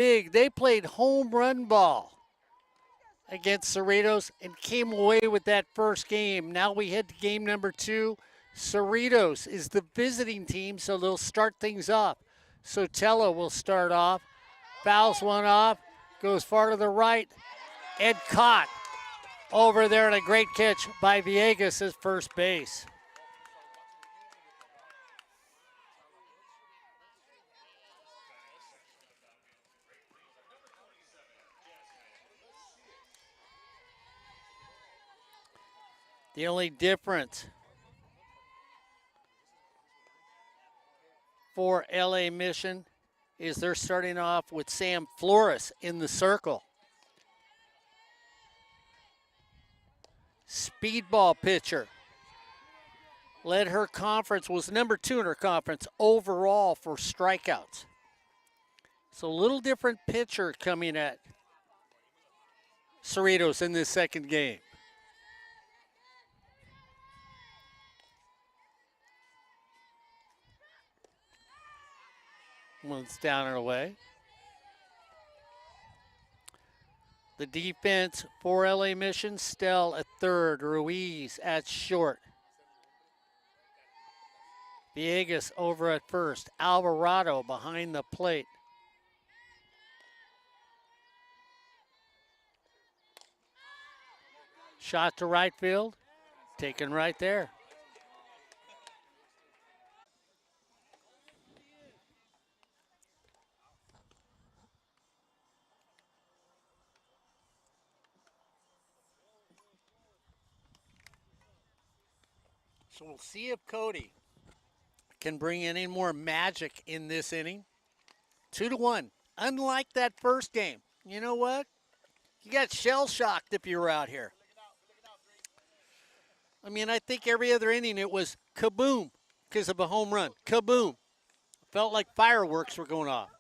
big. They played home run ball against Cerritos and came away with that first game. Now we head to game number 2. Cerritos is the visiting team, so they'll start things off. Sotelo will start off, fouls one off, goes far to the right, and caught over there, and a great catch by Villegas at first base. The only difference for LA Mission is they're starting off with Sam Flores in the circle. Speedball pitcher. Led her conference, was number 2 in her conference overall for strikeouts. So a little different pitcher coming at Cerritos in this second game. One's down and away. The defense for LA Mission, Stell at third, Ruiz at short. Villegas over at first, Alvarado behind the plate. Shot to right field, taken right there. So we'll see if Cody can bring any more magic in this inning. 2-1. Unlike that first game. You know what? You got shell-shocked if you were out here. I mean, I think every other inning it was kaboom because of a home run. Kaboom. Felt like fireworks were going off.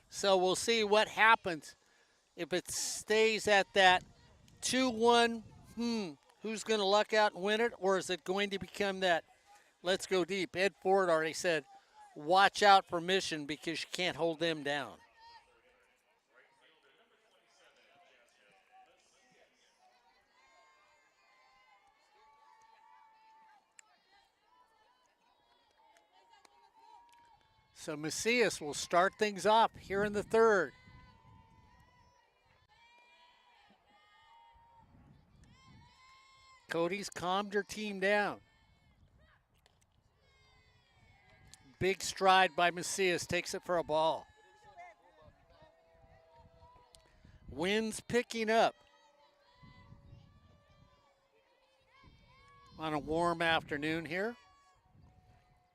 So we'll see what happens if it stays at that 2-1. Who's going to luck out and win it, or is it going to become that let's go deep? Ed Ford already said, watch out for Mission because you can't hold them down. So Macias will start things off here in the third. Cody's calmed her team down. Big stride by Macias, takes it for a ball. Wind's picking up on a warm afternoon here,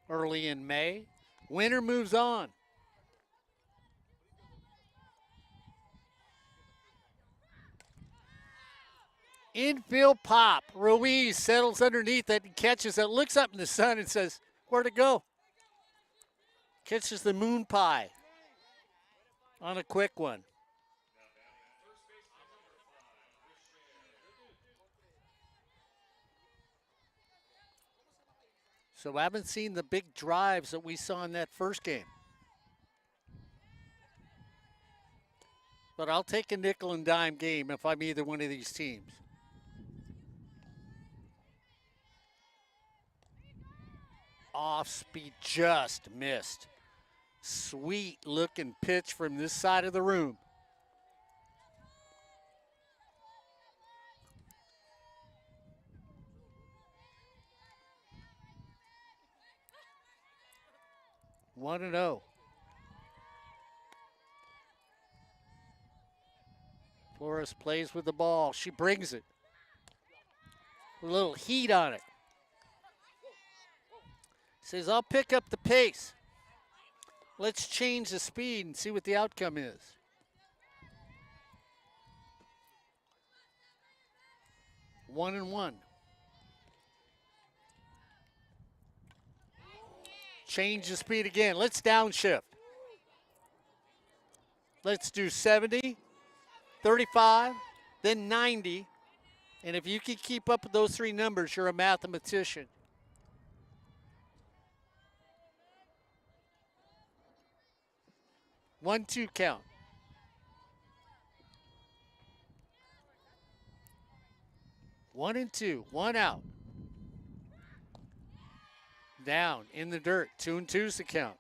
early in May. Winter moves on. Infield pop. Ruiz settles underneath it and catches it, looks up in the sun and says, where'd it go? Catches the moon pie on a quick one. So I haven't seen the big drives that we saw in that first game. But I'll take a nickel and dime game if I'm either one of these teams. Off speed, just missed. Sweet looking pitch from this side of the room. 1-0. Flores plays with the ball. She brings it. A little heat on it. Says, I'll pick up the pace. Let's change the speed and see what the outcome is. One and one. Change the speed again. Let's downshift. Let's do 70, 35, then 90. And if you can keep up with those three numbers, you're a mathematician. 1-2 count. One and two, one out. Down in the dirt, 2-2's the count.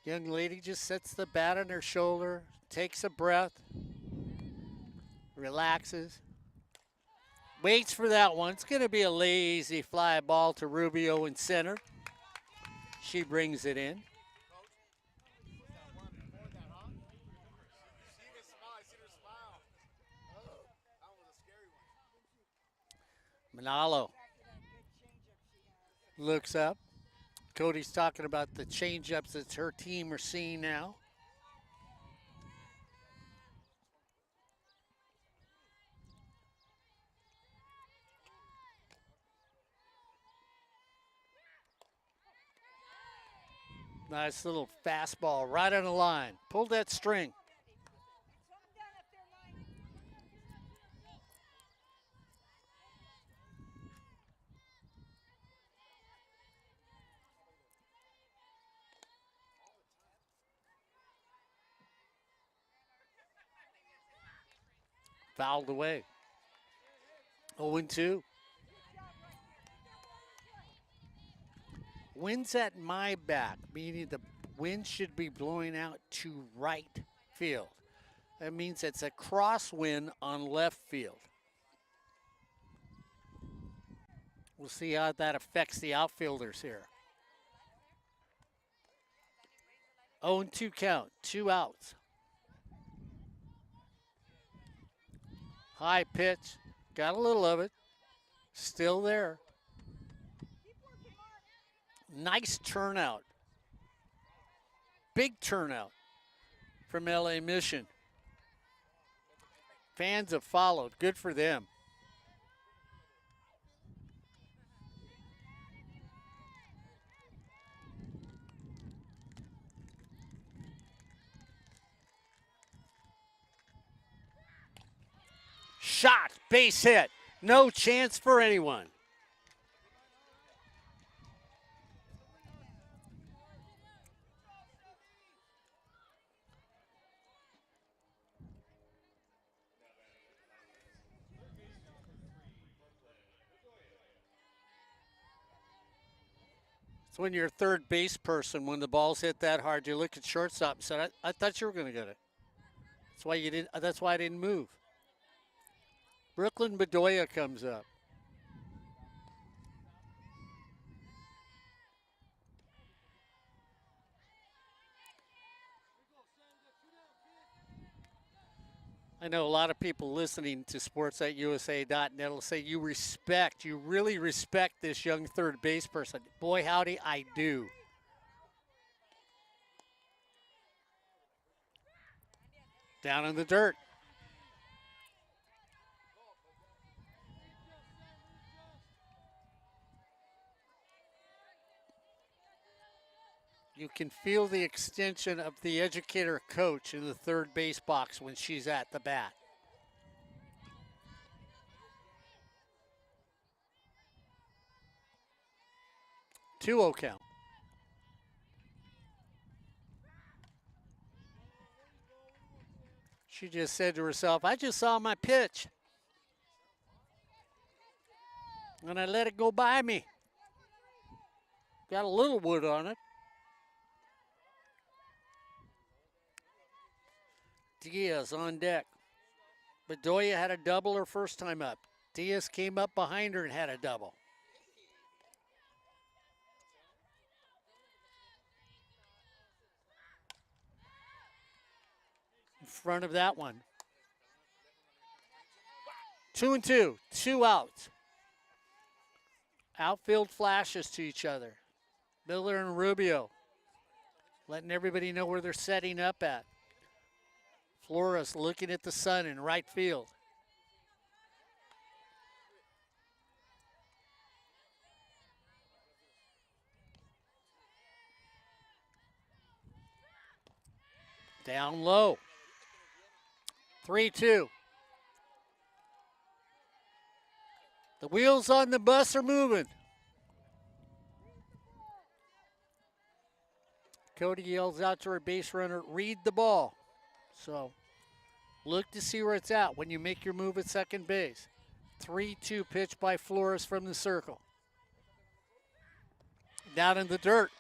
Young lady just sets the bat on her shoulder, takes a breath, relaxes, waits for that one. It's going to be a lazy fly ball to Rubio in center. She brings it in. Manalo looks up. Cody's talking about the change-ups that her team are seeing now. Nice little fastball right on the line. Pulled that string. Fouled away. 0-2. Wind's at my back, meaning the wind should be blowing out to right field. That means it's a crosswind on left field. We'll see how that affects the outfielders here. 0-2 count, 2 outs. High pitch, got a little of it, still there. Nice turnout. Big turnout from LA Mission. Fans have followed, good for them. Shot, base hit, no chance for anyone. It's when you're a third base person, when the ball's hit that hard, you look at shortstop and said, I thought you were going to get it. That's why you didn't. That's why I didn't move. Brooklyn Bedoya comes up. I know a lot of people listening to sports@usa.net will say you really respect this young third base person. Boy, howdy, I do. Down in the dirt. You can feel the extension of the educator coach in the third base box when she's at the bat. Two 0 count. She just said to herself, I just saw my pitch. And I let it go by me. Got a little wood on it. Diaz on deck. Bedoya had a double her first time up. Diaz came up behind her and had a double. In front of that one. 2-2, 2 outs. Outfield flashes to each other. Miller and Rubio letting everybody know where they're setting up at. Flores looking at the sun in right field. Down low. 3-2. The wheels on the bus are moving. Cody yells out to her base runner, read the ball. So look to see where it's at when you make your move at second base. 3-2 pitch by Flores from the circle. Down in the dirt.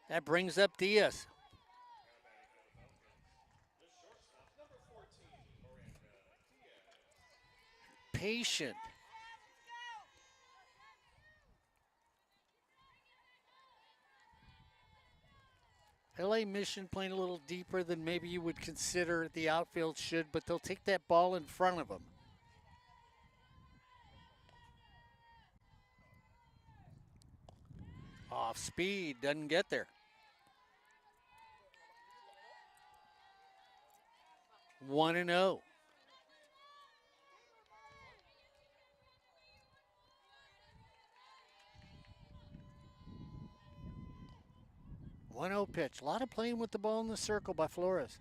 That brings up Diaz. Patient. LA Mission playing a little deeper than maybe you would consider the outfield should, but they'll take that ball in front of them. Off speed, doesn't get there. 1-0. Pitch. A lot of playing with the ball in the circle by Flores.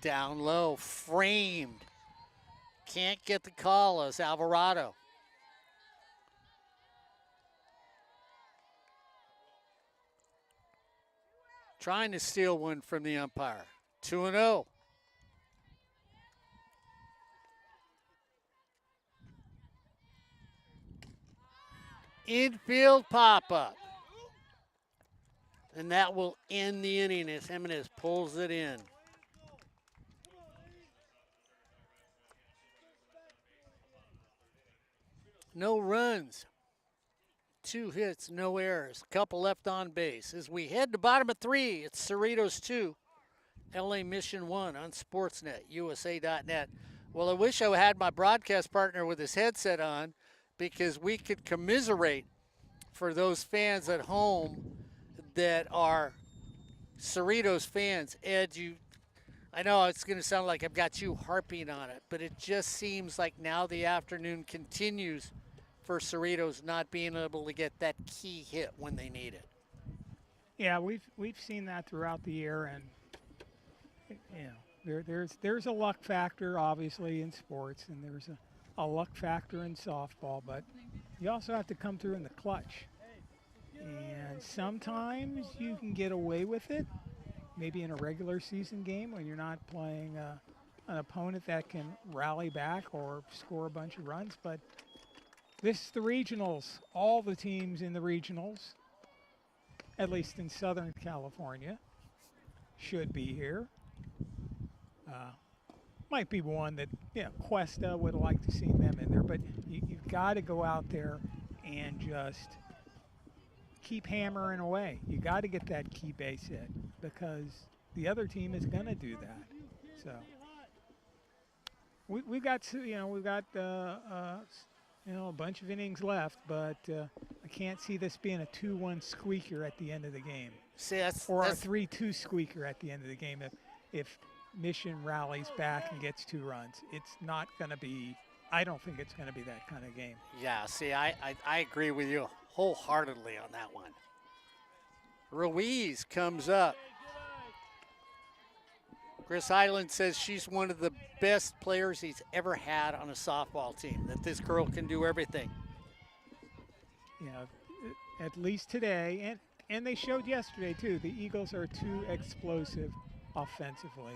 Down low, framed. Can't get the call as Alvarado. Trying to steal one from the umpire. 2-0. Infield pop-up. And that will end the inning as Jimenez pulls it in. No runs. 2 hits, no errors. Couple left on base. As we head to bottom of 3, it's Cerritos 2, LA Mission 1 on Sportsnet, USA.net. Well, I wish I had my broadcast partner with his headset on because we could commiserate for those fans at home that are Cerritos fans. Ed, I know it's going to sound like I've got you harping on it, but it just seems like now the afternoon continues for Cerritos not being able to get that key hit when they need it. Yeah, we've seen that throughout the year, and you know, there's a luck factor obviously in sports, and there's a luck factor in softball, but you also have to come through in the clutch. And sometimes you can get away with it, maybe in a regular season game when you're not playing an opponent that can rally back or score a bunch of runs. But this is the regionals. All the teams in the regionals, at least in Southern California, should be here. Might be one that, Cuesta would like to see them in there, but you've got to go out there and just keep hammering away. You got to get that key base hit because the other team is going to do that. So we've got a bunch of innings left, but I can't see this being a 2-1 squeaker at the end of the game. See, a 3-2 squeaker at the end of the game if Mission rallies back and gets 2 runs. It's not going to be. I don't think it's going to be that kind of game. Yeah, see, I agree with you wholeheartedly on that one. Ruiz comes up. Chris Highland says she's one of the best players he's ever had on a softball team, that this girl can do everything. Yeah, at least today, and they showed yesterday too, the Eagles are too explosive offensively.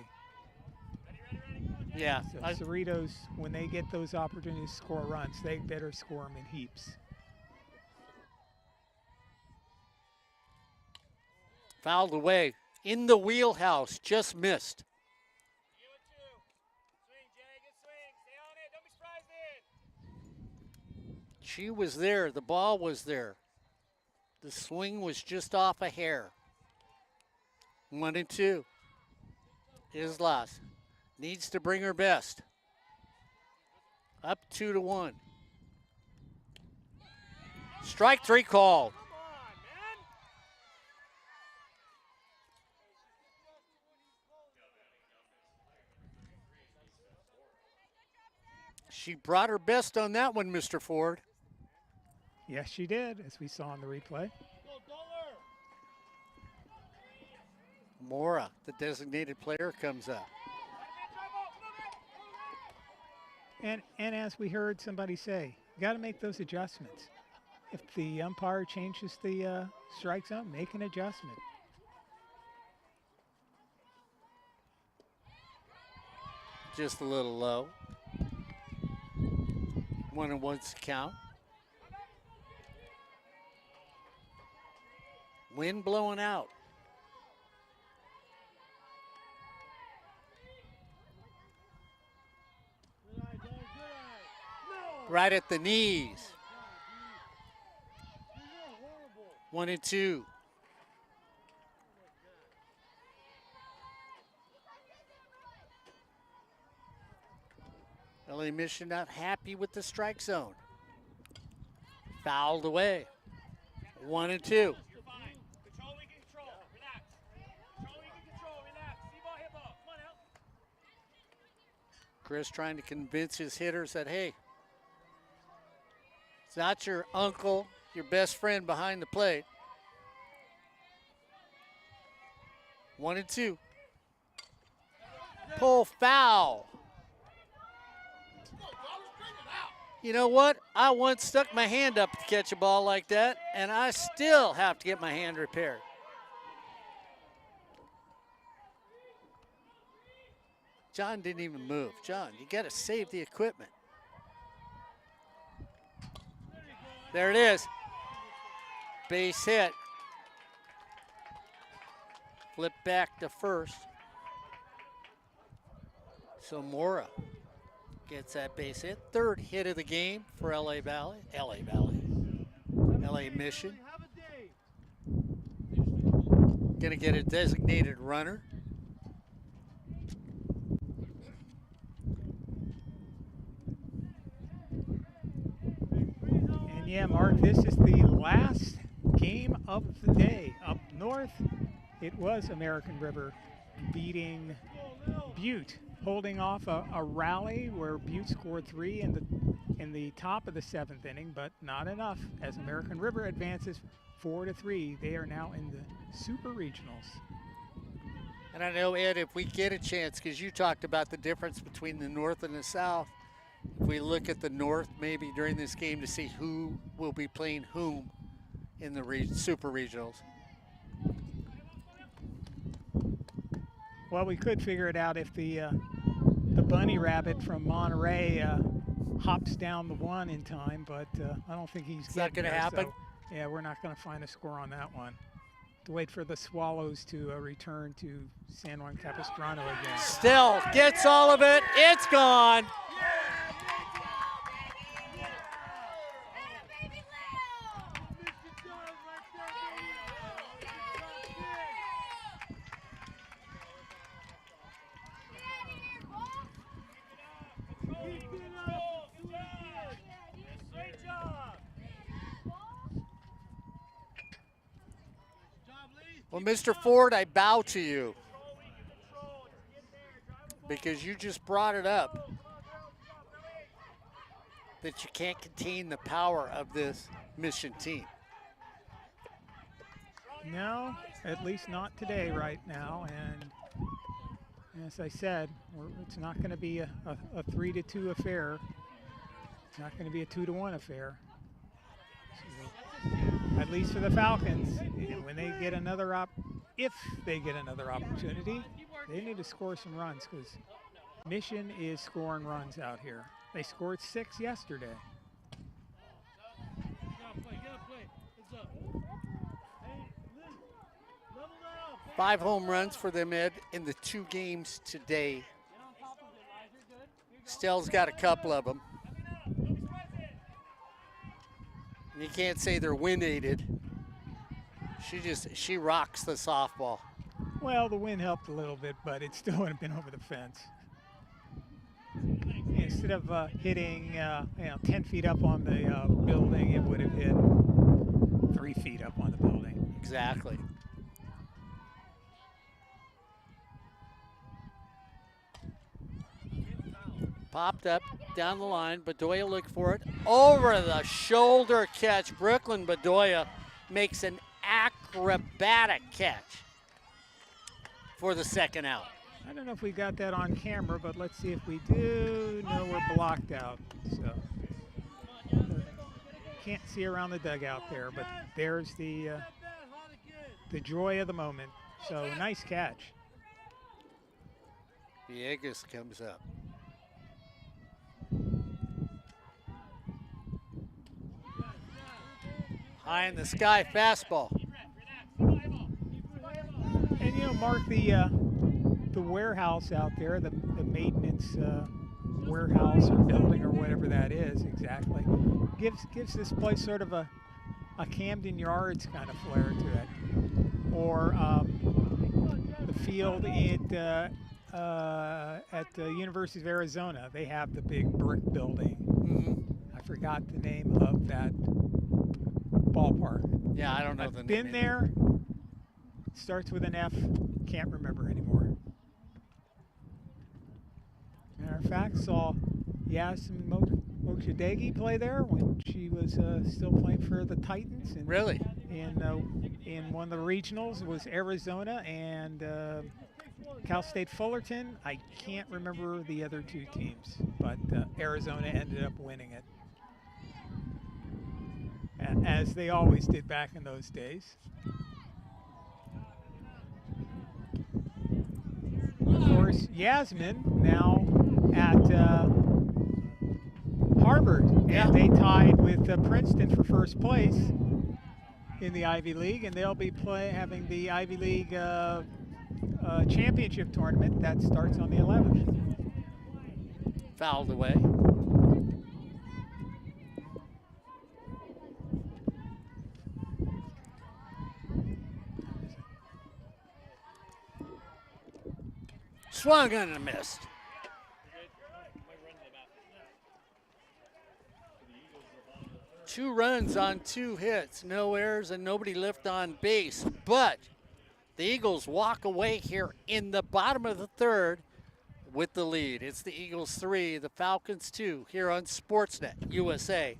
Yeah. So Cerritos, when they get those opportunities to score runs, they better score them in heaps. Fouled away. In the wheelhouse. Just missed. She was there. The ball was there. The swing was just off a hair. 1-2. Islas needs to bring her best. Up 2-1. Strike 3 called. She brought her best on that one, Mr. Ford. Yes, she did, as we saw in the replay. Mora, the designated player, comes up. And as we heard somebody say, you got to make those adjustments. If the umpire changes the strike zone, make an adjustment. Just a little low. 1-1's count. Wind blowing out. Right at the knees. 1-2. LA Mission not happy with the strike zone. Fouled away. 1-2. Chris trying to convince his hitters that, hey, it's not your uncle, your best friend behind the plate. 1-2. Pull foul. You know what? I once stuck my hand up to catch a ball like that, and I still have to get my hand repaired. John didn't even move. John, you got to save the equipment. There it is. Base hit. Flip back to first. So Mora gets that base hit. Third hit of the game for LA Mission. Gonna get a designated runner. And yeah, Mark, this is the last game of the day. Up north, it was American River beating Butte, holding off a rally where Butte scored 3 in the top of the 7th inning, but not enough as American River advances 4-3. They are now in the Super Regionals. And I know, Ed, if we get a chance, because you talked about the difference between the North and the South, if we look at the North maybe during this game to see who will be playing whom in the Super Regionals. Well, we could figure it out if the bunny rabbit from Monterey hops down the 1 in time, but I don't think he's not going to happen. So, yeah, we're not going to find a score on that one. To wait for the Swallows to return to San Juan Capistrano again. Still gets all of it. It's gone. Well, Mr. Ford, I bow to you because you just brought it up that you can't contain the power of this Mission team. No, at least not today right now. And as I said, it's not going to be a 3-2 affair. It's not going to be a 2-1 affair. So, at least for the Falcons, when they get if they get another opportunity, they need to score some runs because Mission is scoring runs out here. They scored 6 yesterday. 5 home runs for them, Ed, in the 2 games today. Stell's got a couple of them. You can't say they're wind-aided. She rocks the softball. Well, the wind helped a little bit, but it still would have been over the fence. Instead of hitting 10 feet up on the building, it would have hit 3 feet up on the building. Exactly. Popped up down the line. Bedoya looked for it. Over the shoulder catch. Brooklyn Bedoya makes an acrobatic catch. for the second out. I don't know if we got that on camera, but let's see if we do. No, we're blocked out. So can't see around the dugout there, but there's the joy of the moment. So nice catch. Villegas comes up. High in the sky fastball. And you know, Mark, the warehouse out there, the maintenance warehouse or building or whatever that is exactly, gives this place sort of a Camden Yards kind of flair to it. Or the field at the University of Arizona, they have the big brick building. Mm-hmm. I forgot the name of that ballpark. Yeah, I don't know the name. Been there. Starts with an F. Can't remember anymore. Matter of fact, saw Yasmin Mochadegi play there when she was still playing for the Titans. And really? In one of the regionals, it was Arizona and Cal State Fullerton. I can't remember the other two teams, but Arizona ended up winning it, as they always did back in those days. Of course, Yasmin now at Harvard, and they tied with Princeton for first place in the Ivy League, and they'll be having the Ivy League championship tournament that starts on the 11th. Fouled away. Swung on and missed. Two runs on 2 hits, no errors and nobody left on base. But the Eagles walk away here in the bottom of the third with the lead. It's the Eagles 3, the Falcons 2 here on Sportsnet USA.net.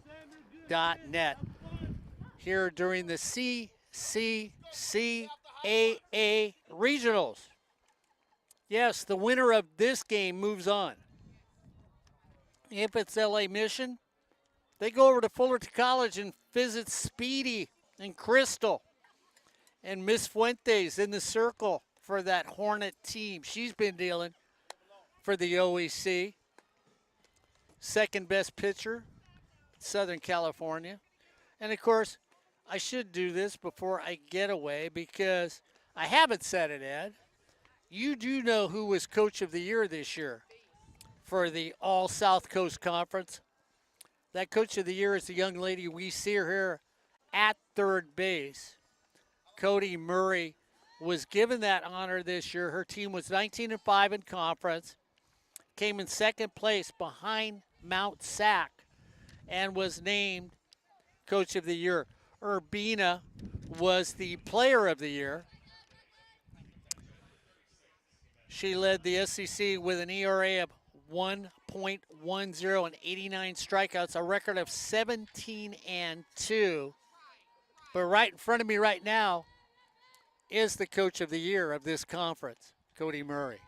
Here during the CCCAA Regionals. Yes, the winner of this game moves on. If it's LA Mission, they go over to Fullerton College and visit Speedy and Crystal. And Miss Fuentes in the circle for that Hornet team. She's been dealing for the OEC. Second best pitcher, Southern California. And of course, I should do this before I get away because I haven't said it, Ed. You do know who was Coach of the Year this year for the All South Coast Conference. That Coach of the Year is the young lady we see her here at third base. Cody Murray was given that honor this year. Her team was 19-5 in conference, came in second place behind Mount Sac, and was named Coach of the Year. Urbina was the Player of the Year. She led the SEC with an ERA of 1.10 and 89 strikeouts, a record of 17-2. But right in front of me right now is the Coach of the Year of this conference, Cody Murray.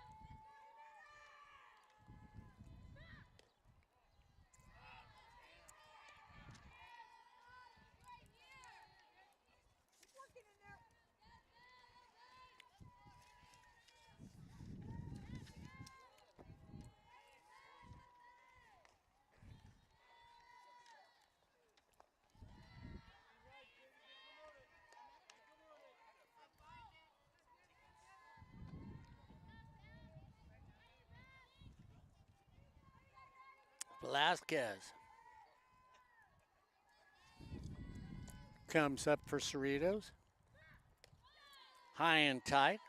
Velasquez comes up for Cerritos. High and tight.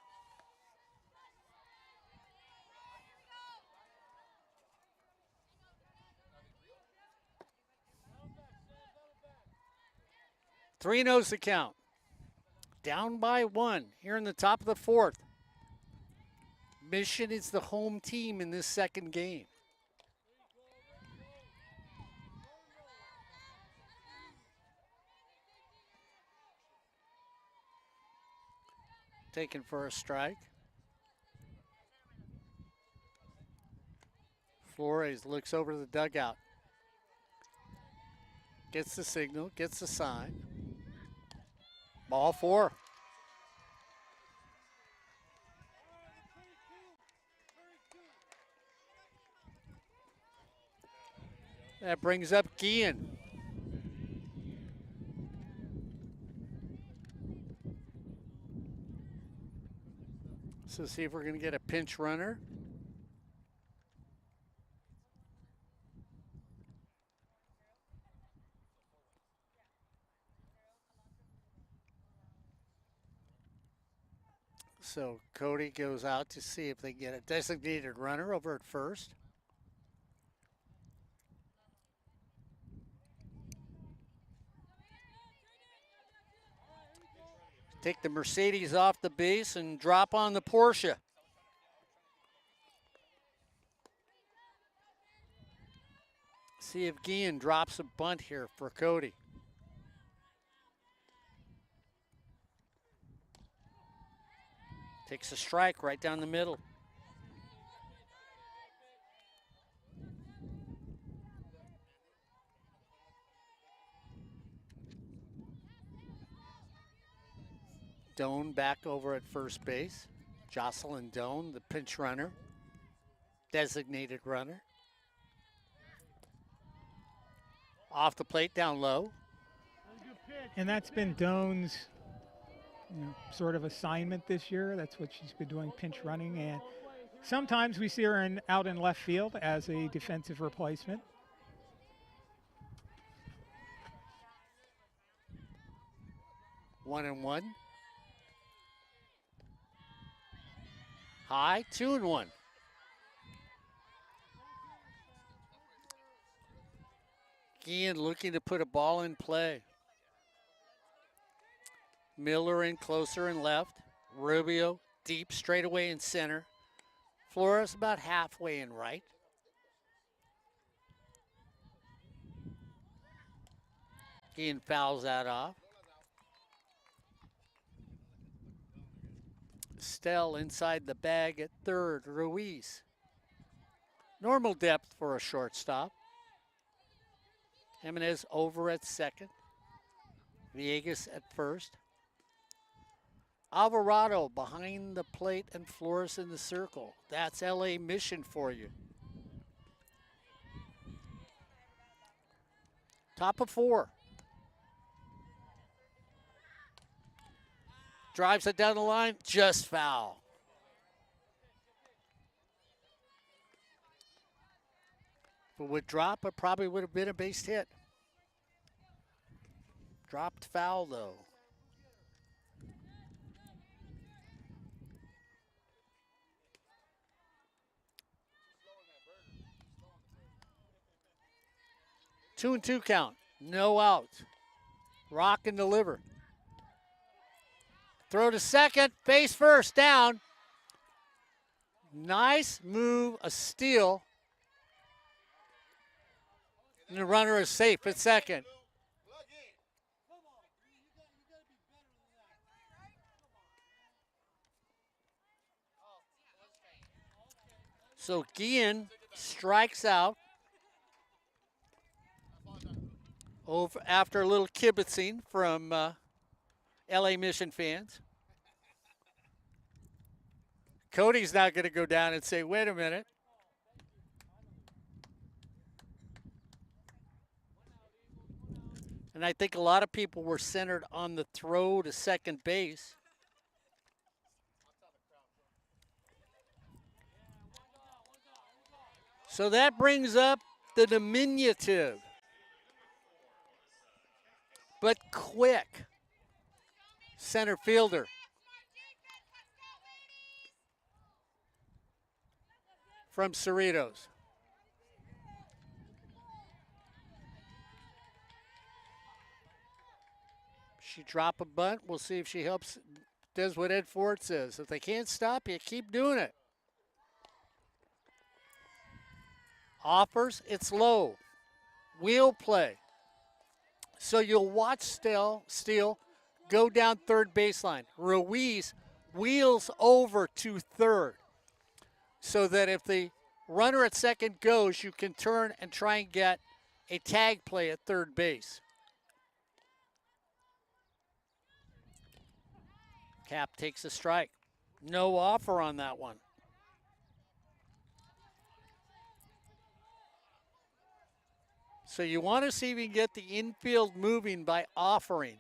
Three knows the count. Down by 1 here in the top of the fourth. Mission is the home team in this second game. Taken for a strike. Flores looks over the dugout. Gets the signal, gets the sign. Ball 4. That brings up Guillen. So see if we're going to get a pinch runner. So Cody goes out to see if they get a designated runner over at first. Take the Mercedes off the base and drop on the Porsche. See if Guillen drops a bunt here for Cody. Takes a strike right down the middle. Doan back over at first base. Jocelyn Doan, the pinch runner, designated runner. Off the plate, down low. And that's been Doan's sort of assignment this year. That's what she's been doing, pinch running. And sometimes we see her out in left field as a defensive replacement. 1-1. High, 2-1. Guillen looking to put a ball in play. Miller in closer and left. Rubio deep straightaway in center. Flores about halfway in right. Guillen fouls that off. Stell inside the bag at third. Ruiz. Normal depth for a shortstop. Jimenez over at second. Villegas at first. Alvarado behind the plate and Flores in the circle. That's LA Mission for you. Top of 4. Drives it down the line, just foul. If it would drop, it probably would have been a base hit. Dropped foul, though. Two and two count, no outs. Rock and deliver. Throw to second, base first, down. Nice move, a steal. And the runner is safe at second. So Guillen strikes out over after a little kibitzing from LA Mission fans. Cody's not going to go down and say, wait a minute. And I think a lot of people were centered on the throw to second base. So that brings up the diminutive, but quick center fielder. From Cerritos. She drop a bunt. We'll see if she helps, does what Ed Ford says. If they can't stop you, keep doing it. Offers, it's low. Wheel play. So you'll watch Steele go down third baseline. Ruiz wheels over to third so that if the runner at second goes, you can turn and try and get a tag play at third base. Cap takes a strike. No offer on that one. So you want to see if you can get the infield moving by offering.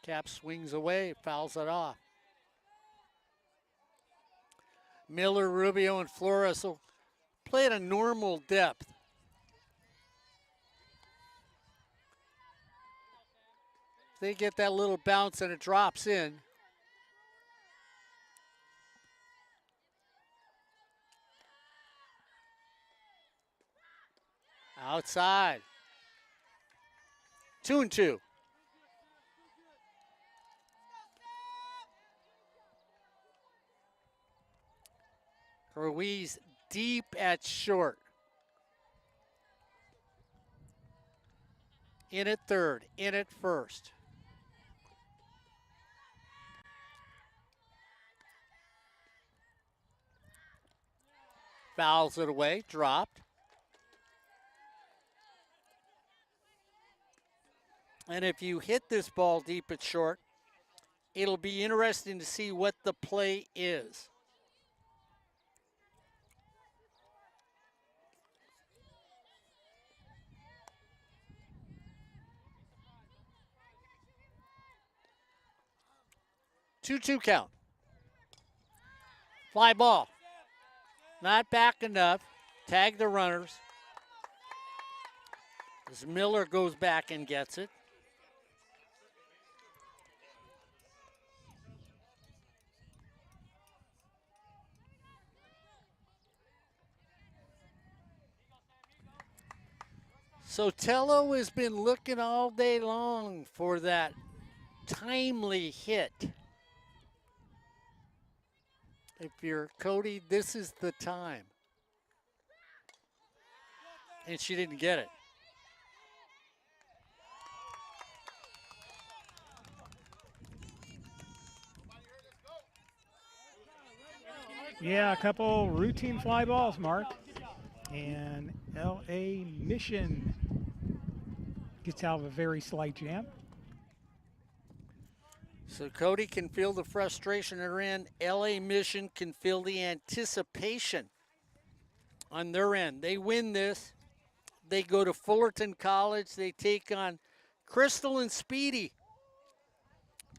Cap swings away, fouls it off. Miller, Rubio, and Flores will play at a normal depth. They get that little bounce and it drops in. Outside. 2-2. Ruiz deep at short. In at third, in at first. Fouls it away, dropped. And if you hit this ball deep at short, it'll be interesting to see what the play is. Two count. Fly ball. Not back enough. Tag the runners. As Miller goes back and gets it. Sotelo has been looking all day long for that timely hit. If you're Cody, this is the time. And she didn't get it. Yeah, a couple routine fly balls, Mark. And LA Mission gets out of a very slight jam. So Cody can feel the frustration they're in. LA Mission can feel the anticipation on their end. They win this. They go to Fullerton College. They take on Crystal and Speedy,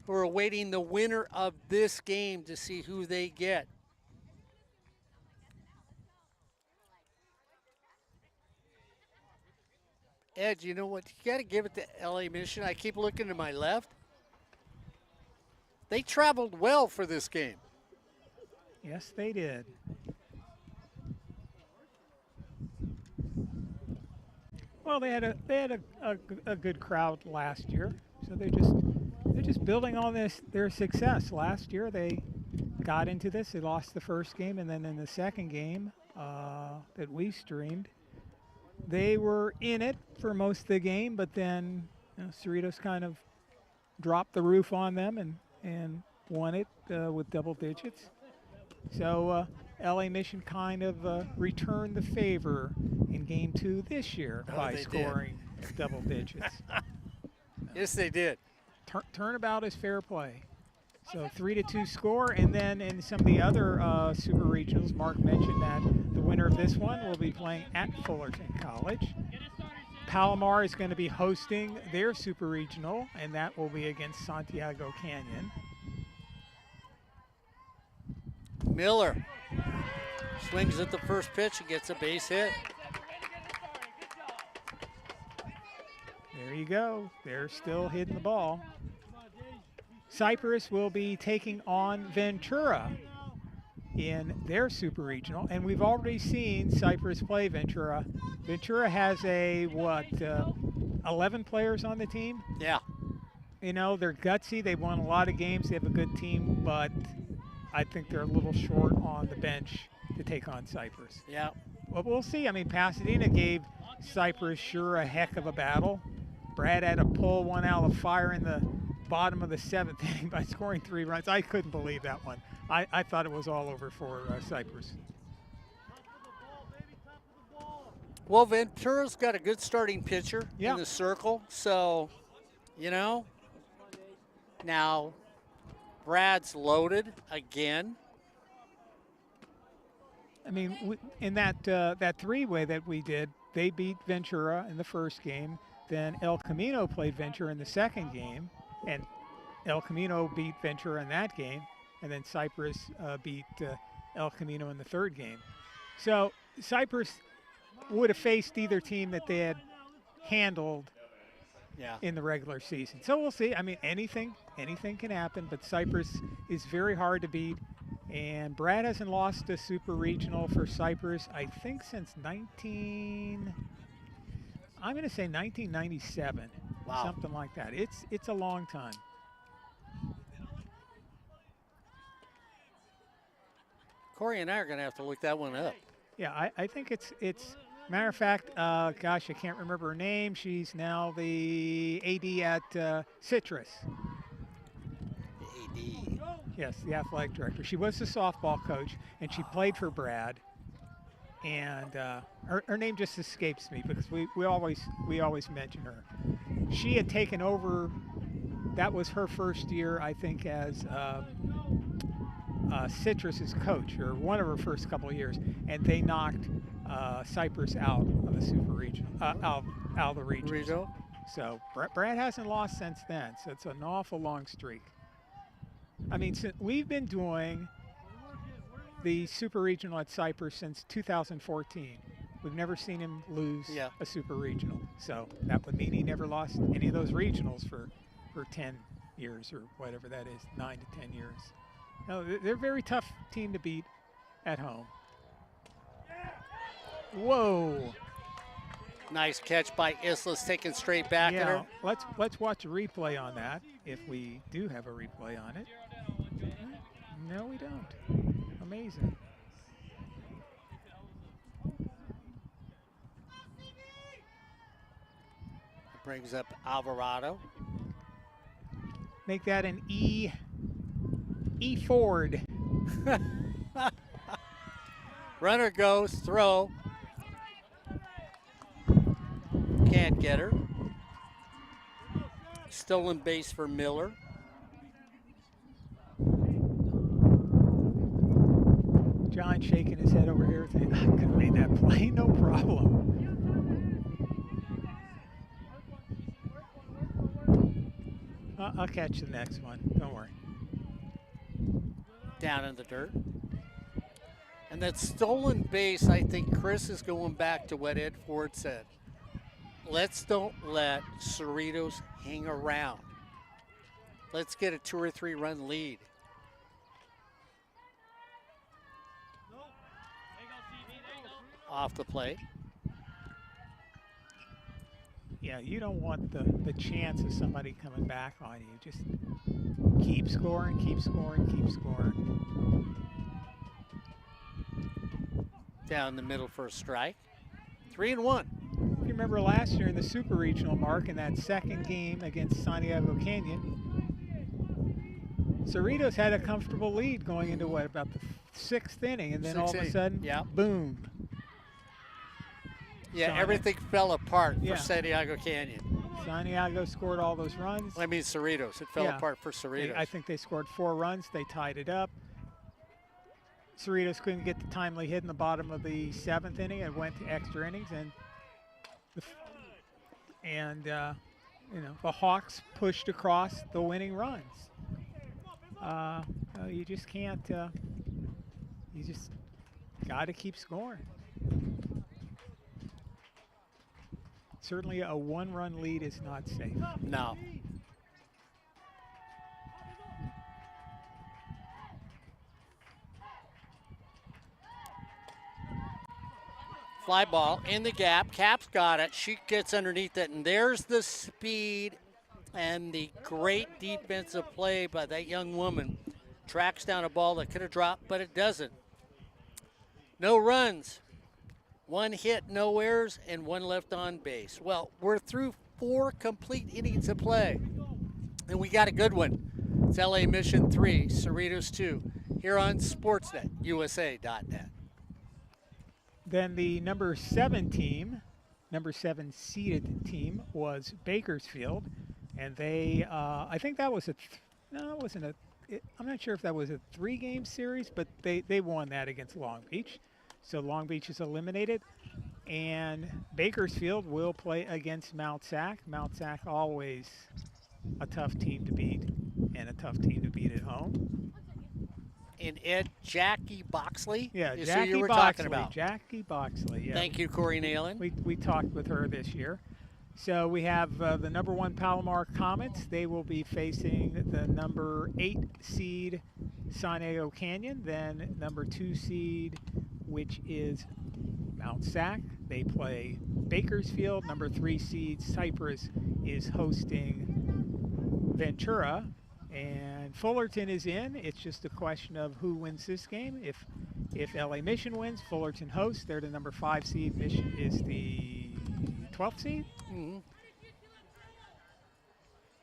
who are awaiting the winner of this game to see who they get. Ed, you know what? You got to give it to LA Mission. I keep looking to my left. They traveled well for this game. Yes, they did. Well, they had a good crowd last year, so they're just building on their success. Last year they got into this. They lost the first game, and then in the second game that we streamed, they were in it for most of the game, but then Cerritos kind of dropped the roof on them and won it with double digits. So LA Mission kind of returned the favor in game 2 this year by scoring double digits. Yes, they did. Turnabout is fair play. So 3-2 score, and then in some of the other super regionals, Mark mentioned that the winner of this one will be playing at Fullerton College. Palomar is going to be hosting their super regional, and that will be against Santiago Canyon. Miller swings at the first pitch and gets a base hit. There you go. They're still hitting the ball. Cypress will be taking on Ventura in their super regional, and we've already seen Cypress play Ventura. Ventura has 11 players on the team. Yeah. You know, they're gutsy. They won a lot of games. They have a good team, but I think they're a little short on the bench to take on Cypress. Yeah. Well, we'll see. I mean, Pasadena gave Cypress sure a heck of a battle. Brad had to pull one out of the fire in the bottom of the 7th inning by scoring 3 runs. I couldn't believe that one. I thought it was all over for Cypress. Well, Ventura's got a good starting pitcher Yeah. in the circle, so, now Brad's loaded again. I mean, in that three-way that we did, they beat Ventura in the first game. Then El Camino played Ventura in the second game, and El Camino beat Ventura in that game. And then Cypress beat El Camino in the third game. So Cypress would have faced either team that they had handled in the regular season. So we'll see. I mean, anything can happen, but Cypress is very hard to beat. And Brad hasn't lost a super regional for Cypress, I think, since I'm going to say 1997. Wow. Something like that. It's a long time. Corey and I are going to have to look that one up. Yeah, I think it's matter of fact, gosh, I can't remember her name. She's now the AD at Citrus. AD. Yes, the athletic director. She was the softball coach, and she played for Brad. And her name just escapes me because we always mention her. She had taken over. That was her first year, I think, as Citrus's coach, or one of her first couple of years, and they knocked Cypress out of the super regional, out of the regional. So Brad hasn't lost since then. So it's an awful long streak. I mean, we've been doing the super regional at Cypress since 2014. We've never seen him lose a super regional. So that would mean he never lost any of those regionals for 10 years or whatever that is, 9 to 10 years. No, they're a very tough team to beat at home. Whoa. Nice catch by Islas, taken straight back at her. Let's watch a replay on that, if we do have a replay on it. No, we don't. Amazing. Brings up Alvarado. Make that an E Ford. Runner goes, throw. Can't get her. Stolen base for Miller. John shaking his head over here saying, I could have made that play, no problem. I'll catch the next one, don't worry. Down in the dirt. And that stolen base, I think Chris is going back to what Ed Ford said. Let's don't let Cerritos hang around. Let's get a 2 or 3 run lead. Off the plate. Yeah, you don't want the chance of somebody coming back on you. Just keep scoring, keep scoring, keep scoring. Down the middle for a strike. 3-1. If you remember last year in the Super Regional, Mark, in that second game against Santiago Canyon, Cerritos had a comfortable lead going into about the 6th inning, and then all of a sudden, boom. Yeah, everything fell apart for Santiago Canyon. Santiago scored all those runs. I mean Cerritos. It fell apart for Cerritos. I think they scored 4 runs. They tied it up. Cerritos couldn't get the timely hit in the bottom of the 7th inning. It went to extra innings, and the Hawks pushed across the winning runs. You just can't. You just got to keep scoring. Certainly a 1-run lead is not safe. No. Fly ball in the gap. Cap's got it. She gets underneath it, and there's the speed and the great defensive play by that young woman. Tracks down a ball that could have dropped, but it doesn't. No runs. 1 hit, no errors, and 1 left on base. Well, we're through 4 complete innings of play. And we got a good one. It's LA Mission 3, Cerritos 2, here on SportsNetUSA.net. Then the number 7 team, number 7 seeded team was Bakersfield, and they, I think that was no, it wasn't I'm not sure if that was a 3-game series, but they won that against Long Beach. So Long Beach is eliminated, and Bakersfield will play against Mount Sac. Mount Sac always a tough team to beat, and a tough team to beat at home. And Ed, Jackie Boxley is Jackie who you were Boxley, talking about. Jackie Boxley, yeah. Thank you, Corey Nalen. We talked with her this year. So we have the number 1 Palomar Comets. They will be facing the number 8 seed San Diego Canyon, then number 2 seed, which is Mount Sac. They play Bakersfield. Number 3 seed Cypress is hosting Ventura. And Fullerton is in. It's just a question of who wins this game. If LA Mission wins, Fullerton hosts. They're the number 5 seed. Mission is the 12th seed. Mm-hmm.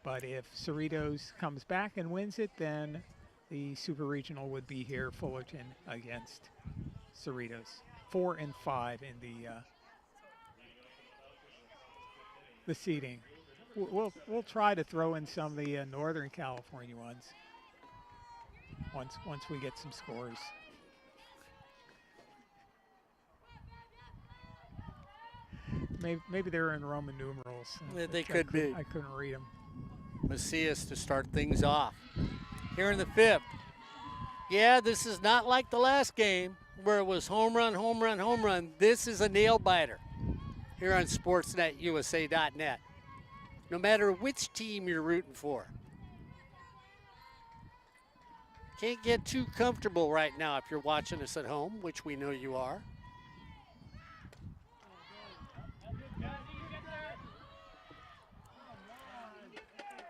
But if Cerritos comes back and wins it, then the Super Regional would be here, Fullerton against Cerritos. 4 and 5 in the seeding. We'll try to throw in some of the Northern California ones once we get some scores. Maybe they're in Roman numerals. They could be. I couldn't read them. Macias to start things off. Here in the 5th. Yeah, this is not like the last game where it was home run, home run, home run. This is a nail biter here on SportsNetUSA.net. No matter which team you're rooting for. Can't get too comfortable right now if you're watching us at home, which we know you are.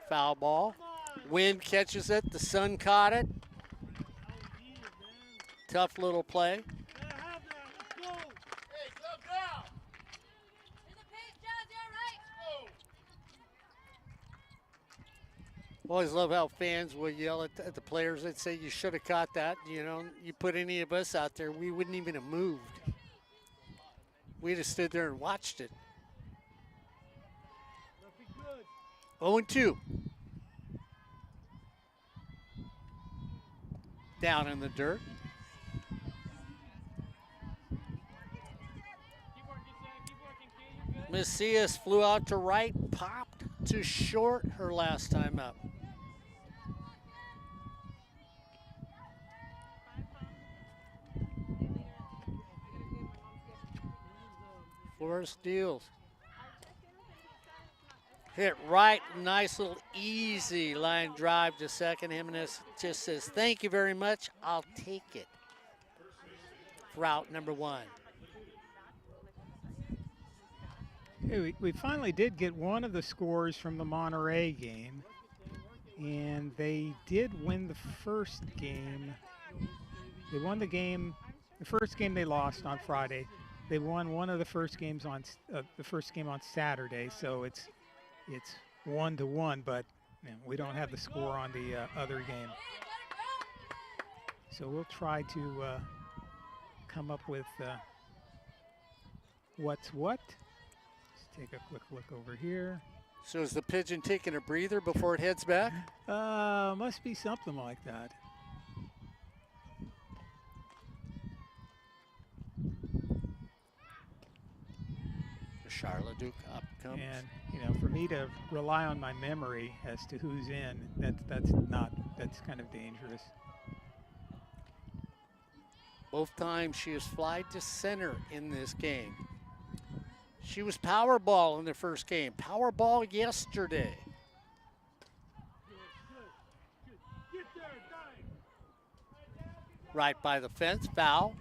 Foul ball. Wind catches it. The sun caught it. Tough little play. Always love how fans will yell at the players that say you should have caught that. You know, you put any of us out there, we wouldn't even have moved. We just stood there and watched it. 0-2. Down in the dirt. Macias flew out to right, popped to short her last time up. Flores deals. Hit right, nice little easy line drive to second. Jimenez just says, thank you very much, I'll take it. Route number 1. Hey, we finally did get one of the scores from the Monterey game, and they did win the first game. They won the first game they lost on Friday. They won one of the first games on the first game on Saturday, so it's 1-1, but we don't have the score on the other game. So we'll try to come up with what's what. Let's take a quick look over here. So is the pigeon taking a breather before it heads back? Must be something like that. Charlotte Duke up comes. And for me to rely on my memory as to who's in, that's kind of dangerous. Both times she has flied to center in this game. She was Powerball in the first game. Powerball yesterday. Right by the fence, foul.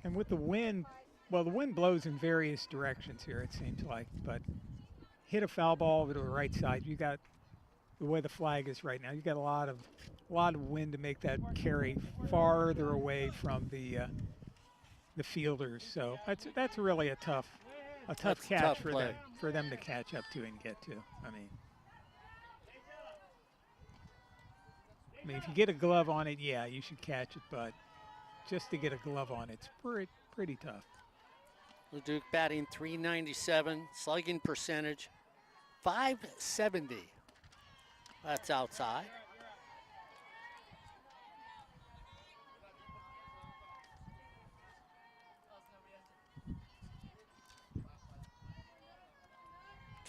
And with the wind, well, the wind blows in various directions here, it seems like, but hit a foul ball over to the right side. You got the way the flag is right now. You got a lot of wind to make that carry farther away from the fielders. So that's really a tough a tough That's a catch tough for play. them to catch up to and get to. I mean, if you get a glove on it, yeah, you should catch it, but just to get a glove on it's pretty tough. Leduc batting .397, slugging percentage .570. That's outside.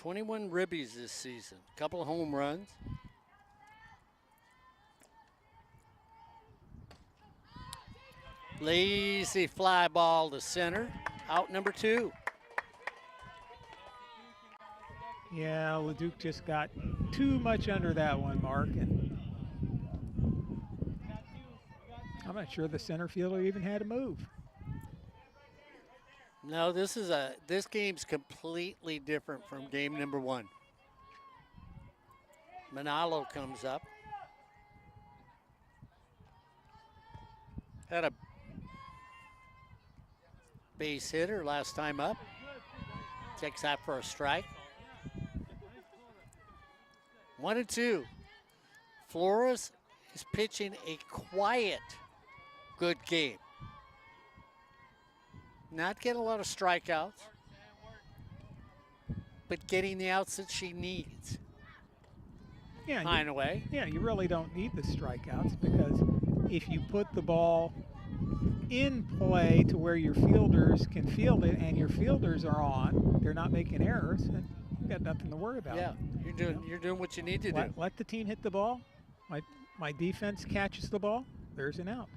.21 ribbies this season. Couple of home runs. Lazy fly ball to center. Out number 2. Yeah, Leduc just got too much under that one, Mark, and I'm not sure the center fielder even had to move. No, this game's completely different from game number 1. Manalo comes up. Had a base hitter last time up. Takes that for a strike. 1-2. Flores is pitching a quiet, good game. Not getting a lot of strikeouts, but getting the outs that she needs. Yeah, Fine away. Yeah, you really don't need the strikeouts because if you put the ball in play to where your fielders can field it and your fielders are on, they're not making errors, then you've got nothing to worry about. Yeah, you're doing what you need to do. Let the team hit the ball. My defense catches the ball. There's an out.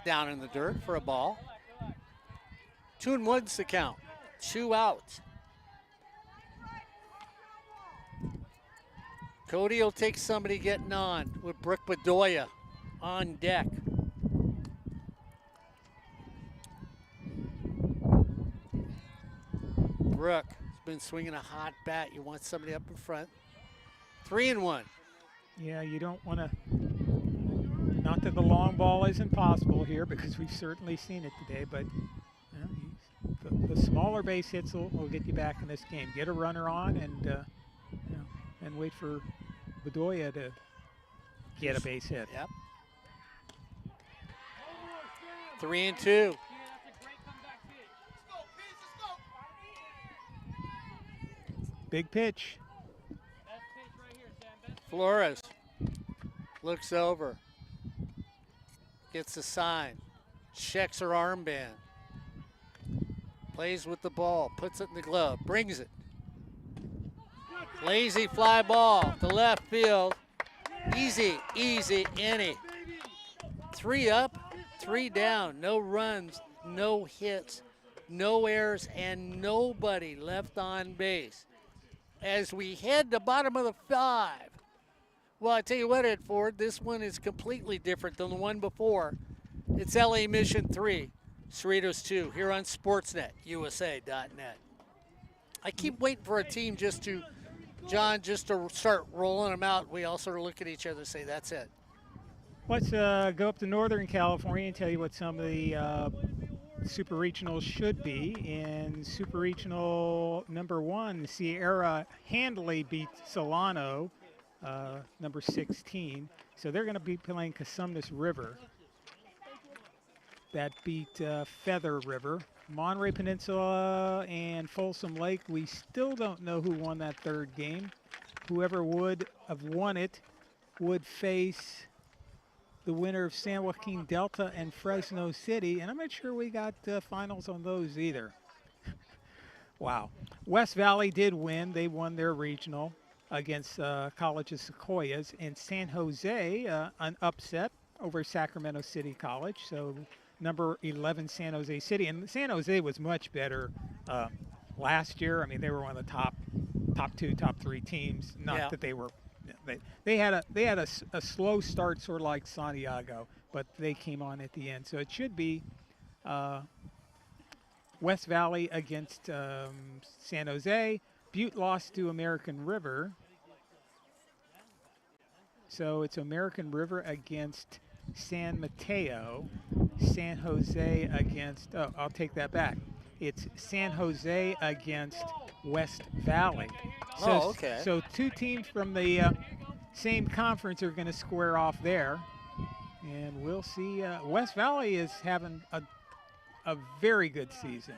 Down in the dirt for a ball. 2-1's the count. 2 outs. Cody will take somebody getting on with Brooke Bedoya on deck. Brooke has been swinging a hot bat. You want somebody up in front. 3-1. Yeah, you don't want to. Not that the long ball isn't possible here because we've certainly seen it today, but the smaller base hits will get you back in this game. Get a runner on and wait for Bedoya to get a base hit. Yep. 3-2. Big pitch. Flores looks over, gets a sign, checks her armband, plays with the ball, puts it in the glove, brings it. Lazy fly ball to left field. Easy inning. 3 up, 3 down. No runs, no hits, no errors, and nobody left on base. As we head to bottom of the 5. Well, I tell you what, Ed Ford, this one is completely different than the one before. It's LA Mission 3, Cerritos 2, here on Sportsnet, USA.net. I keep waiting for a team just to start rolling them out. We all sort of look at each other and say, that's it. Let's go up to Northern California and tell you what some of the Super Regionals should be. In Super Regional number 1, Sierra handily beat Solano, number 16. So they're going to be playing Cosumnes River. That beat Feather River. Monterey Peninsula and Folsom Lake, we still don't know who won that 3rd game. Whoever would have won it would face the winner of San Joaquin Delta and Fresno City, and I'm not sure we got finals on those either. Wow. West Valley did win. They won their regional against College of Sequoias. And San Jose, an upset over Sacramento City College. So number 11 San Jose City. And San Jose was much better last year. I mean, they were one of the top 2, top 3 teams. Not that they were. They had a slow start, sort of like Santiago, but they came on at the end. So it should be West Valley against San Jose. Butte lost to American River. So it's American River against San Mateo. San Jose against, I'll take that back. It's San Jose against West Valley. Oh, okay. So two teams from the same conference are going to square off there. And we'll see. West Valley is having a very good season.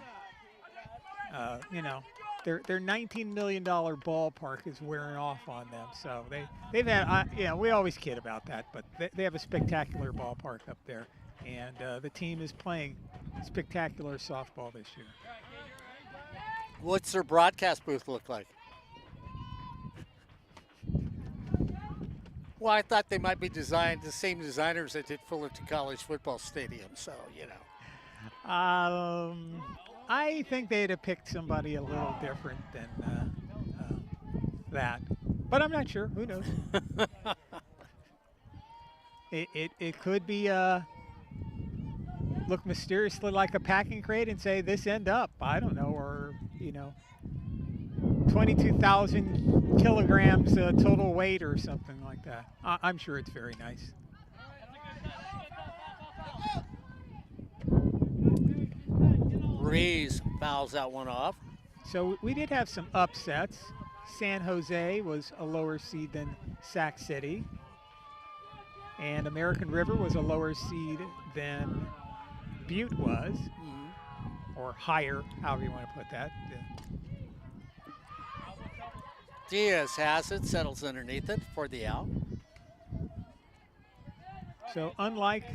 You know, their $19 million ballpark is wearing off on them. So they've had, we always kid about that, but they have a spectacular ballpark up there. And the team is playing spectacular softball this year. What's their broadcast booth look like? Well, I thought they might be designed the same designers that did Fullerton College football stadium. So, you know. I think they'd have picked somebody a little different than that, but I'm not sure. Who knows? It could be look mysteriously like a packing crate and say this end up. I don't know, or 22,000 kilograms total weight or something like that. I'm sure it's very nice. Rees fouls that one off. So we did have some upsets. San Jose was a lower seed than Sac City. And American River was a lower seed than Butte was, or higher, however you want to put that. Diaz has it, settles underneath it for the out. So unlike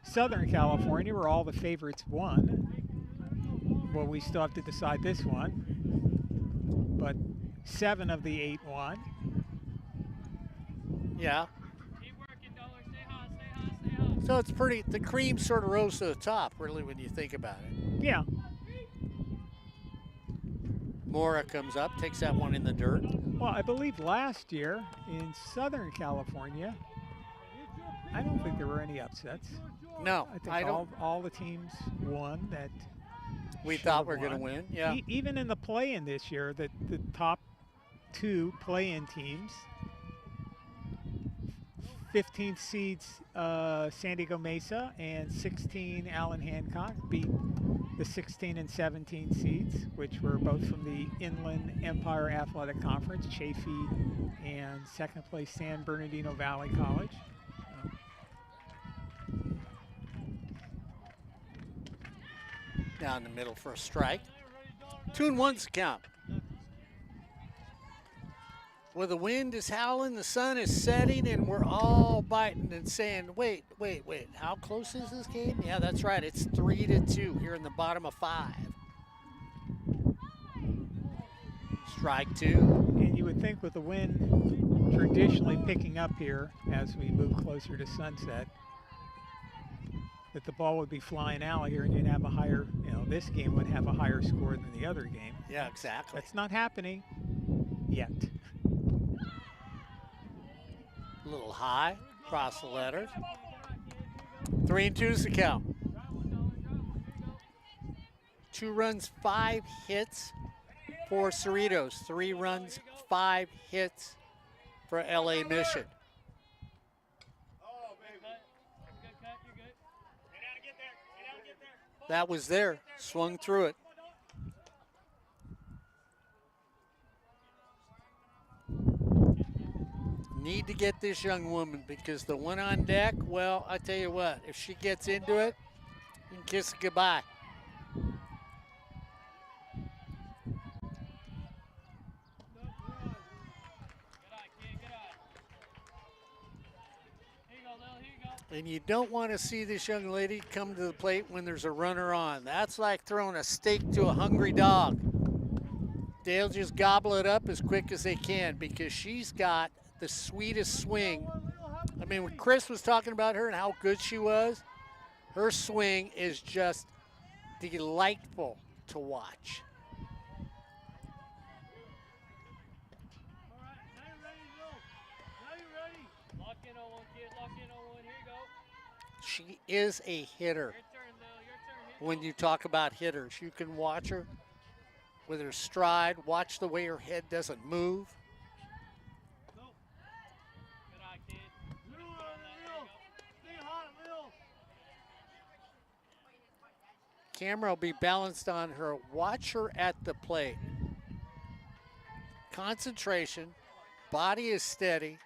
Southern California, where all the favorites won, well, we still have to decide this one. But 7 of the 8 won. Yeah. So it's pretty, the cream sort of rose to the top, really, when you think about it. Yeah. Mora comes up, takes that one in the dirt. Well, I believe last year in Southern California, I don't think there were any upsets. No, I think all the teams won that we thought were going to win. Yeah. Even in the play-in this year, the top 2 play-in teams, 15 seeds San Diego Mesa and 16 Allen Hancock beat the 16 and 17 seeds, which were both from the Inland Empire Athletic Conference, Chaffee and second place San Bernardino Valley College. Down the middle for a strike. 2-1's the count. Well, the wind is howling, the sun is setting, and we're all biting and saying, wait, how close is this game? Yeah, that's right. It's 3-2 here in the bottom of 5. Strike 2. And you would think with the wind traditionally picking up here as we move closer to sunset, that the ball would be flying out here and you'd have a higher, this game would have a higher score than the other game. Yeah, exactly. That's not happening yet. A little high, across the letters. 3-2's the count. 2 runs, 5 hits for Cerritos. 3 runs, 5 hits for LA Mission. That was there, swung through it. Need to get this young woman because the one on deck, well, I tell you what, if she gets into it, you can kiss it goodbye. And you don't want to see this young lady come to the plate when there's a runner on. That's like throwing a steak to a hungry dog. They'll just gobble it up as quick as they can because she's got the sweetest swing. I mean, when Chris was talking about her and how good she was, her swing is just delightful to watch. She is a hitter. When you talk about hitters, you can watch her with her stride, watch the way her head doesn't move. Camera will be balanced on her. Watch her at the plate. Concentration. Body is steady.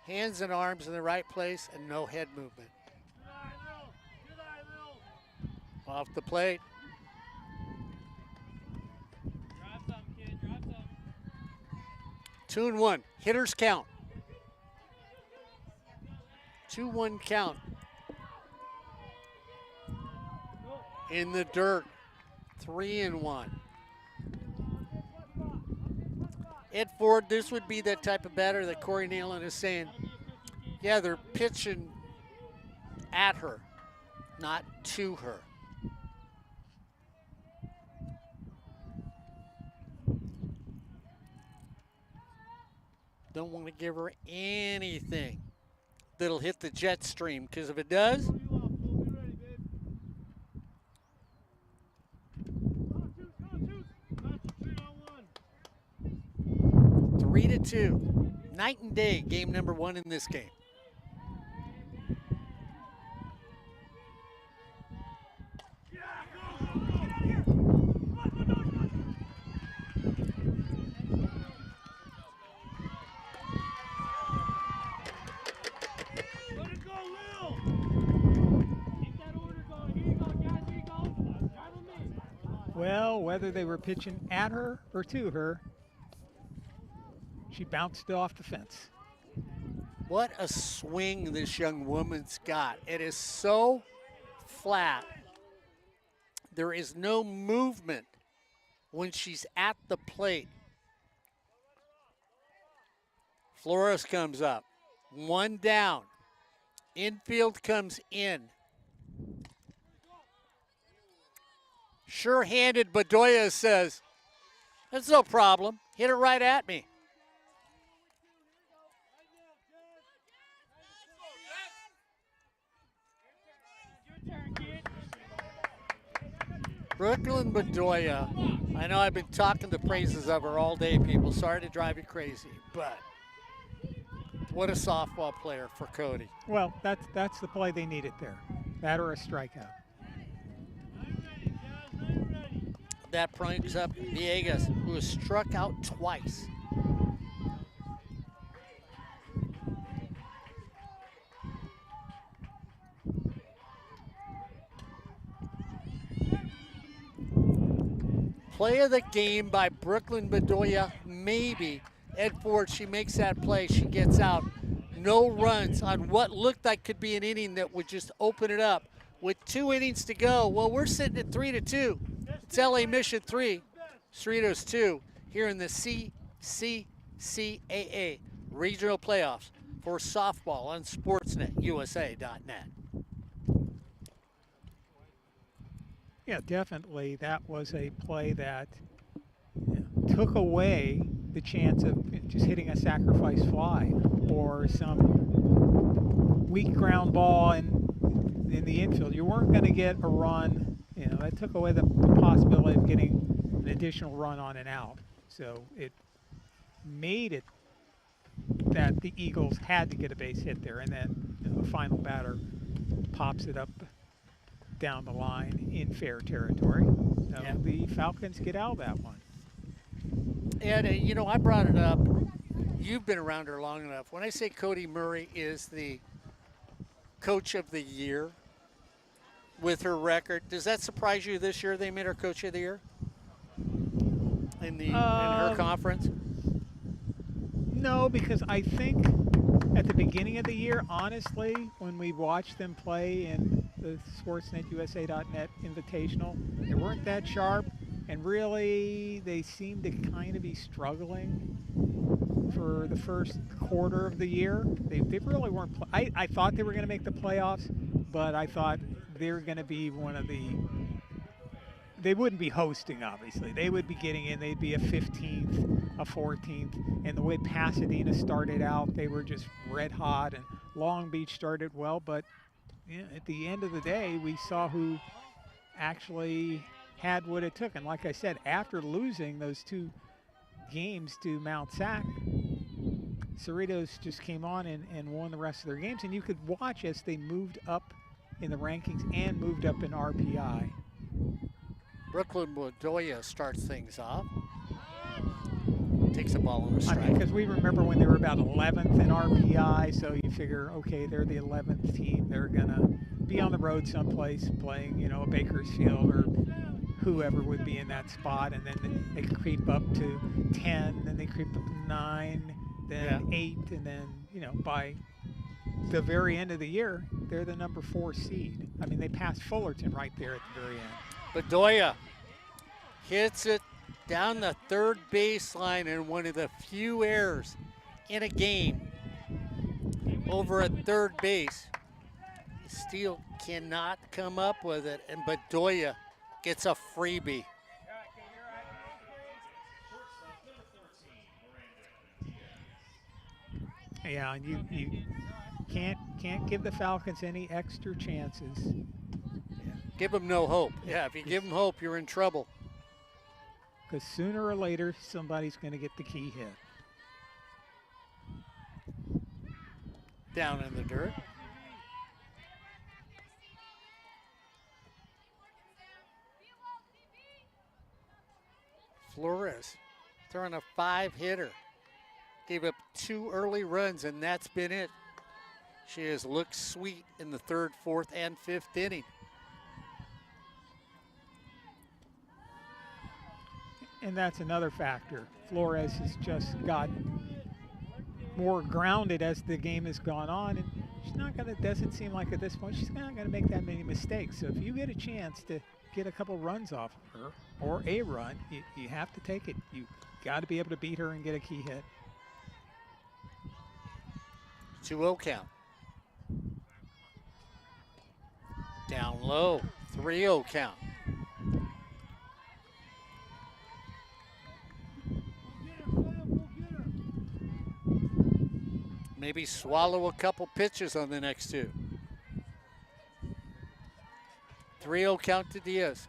Hands and arms in the right place and no head movement. Off the plate. Drop some, kid. Drop some. 2-1. Hitters count. 2-1 count. In the dirt. 3-1. Ed Ford, this would be that type of batter that Corey Nalen is saying, yeah, they're pitching at her, not to her. Don't want to give her anything that'll hit the jet stream, because if it does, 3-2. Night and day, game number 1 in this game. Well, whether they were pitching at her or to her, she bounced off the fence. What a swing this young woman's got. It is so flat. There is no movement when she's at the plate. Flores comes up. 1 down. Infield comes in. Sure-handed Bedoya says, that's no problem. Hit it right at me. Brooklyn Bedoya, I know I've been talking the praises of her all day, people. Sorry to drive you crazy, but what a softball player for Cody. Well, that's the play they needed there. That or a strikeout. That brings up Villegas, who has struck out twice. Play of the game by Brooklyn Bedoya, maybe. Ed Ford, she makes that play. She gets out. No runs on what looked like could be an inning that would just open it up. With 2 innings to go, well, we're sitting at 3-2. It's LA Mission 3, Cerritos 2, here in the CCCAA Regional Playoffs for softball on SportsNetUSA.net. Yeah, definitely. That was a play that took away the chance of just hitting a sacrifice fly or some weak ground ball in the infield. You weren't going to get a run. You know, that took away the possibility of getting an additional run on and out. So it made it that the Eagles had to get a base hit there, and then the final batter pops it up down the line in fair territory. So the Falcons get out of that one. And, you know, I brought it up. You've been around her long enough. When I say Cody Murray is the coach of the year with her record, does that surprise you this year they made her coach of the year in her conference? No, because I think at the beginning of the year, honestly, when we watched them play in the SportsNetUSA.net Invitational, they weren't that sharp, and really they seemed to kind of be struggling for the first quarter of the year. They really weren't. I thought they were going to make the playoffs, but I thought they were going to be one of the. They wouldn't be hosting, obviously. They would be getting in. They'd be a 15th, a 14th. And the way Pasadena started out, they were just red hot. And Long Beach started well. But at the end of the day, we saw who actually had what it took. And like I said, after losing those 2 games to Mount Sac, Cerritos just came on and won the rest of their games. And you could watch as they moved up in the rankings and moved up in RPI. Brooklyn Bedoya starts things off. Takes the ball on the strike. I mean, because we remember when they were about 11th in RPI, so you figure, okay, they're the 11th team. They're going to be on the road someplace playing, you know, a Bakersfield or whoever would be in that spot, and then they creep up to 10, then they creep up to 9, then 8, and then, you know, by the very end of the year, they're the number 4 seed. I mean, they passed Fullerton right there at the very end. Bedoya hits it down the third baseline in one of the few errors in a game over at third base. Steele cannot come up with it, and Bedoya gets a freebie. Yeah, and you can't give the Falcons any extra chances. Give them no hope. Yeah, if you give them hope, you're in trouble. Because sooner or later, somebody's going to get the key hit. Down in the dirt. Flores throwing a 5-hitter. Gave up 2 early runs, and that's been it. She has looked sweet in the 3rd, 4th, and 5th inning. And that's another factor. Flores has just gotten more grounded as the game has gone on, and she's not going to, doesn't seem like at this point, she's not going to make that many mistakes. So if you get a chance to get a couple runs off of her, or a run, you have to take it. You got to be able to beat her and get a key hit. 2-0 count. Down low, 3-0 count. Maybe swallow a couple pitches on the next 2. 3-0 count to Diaz.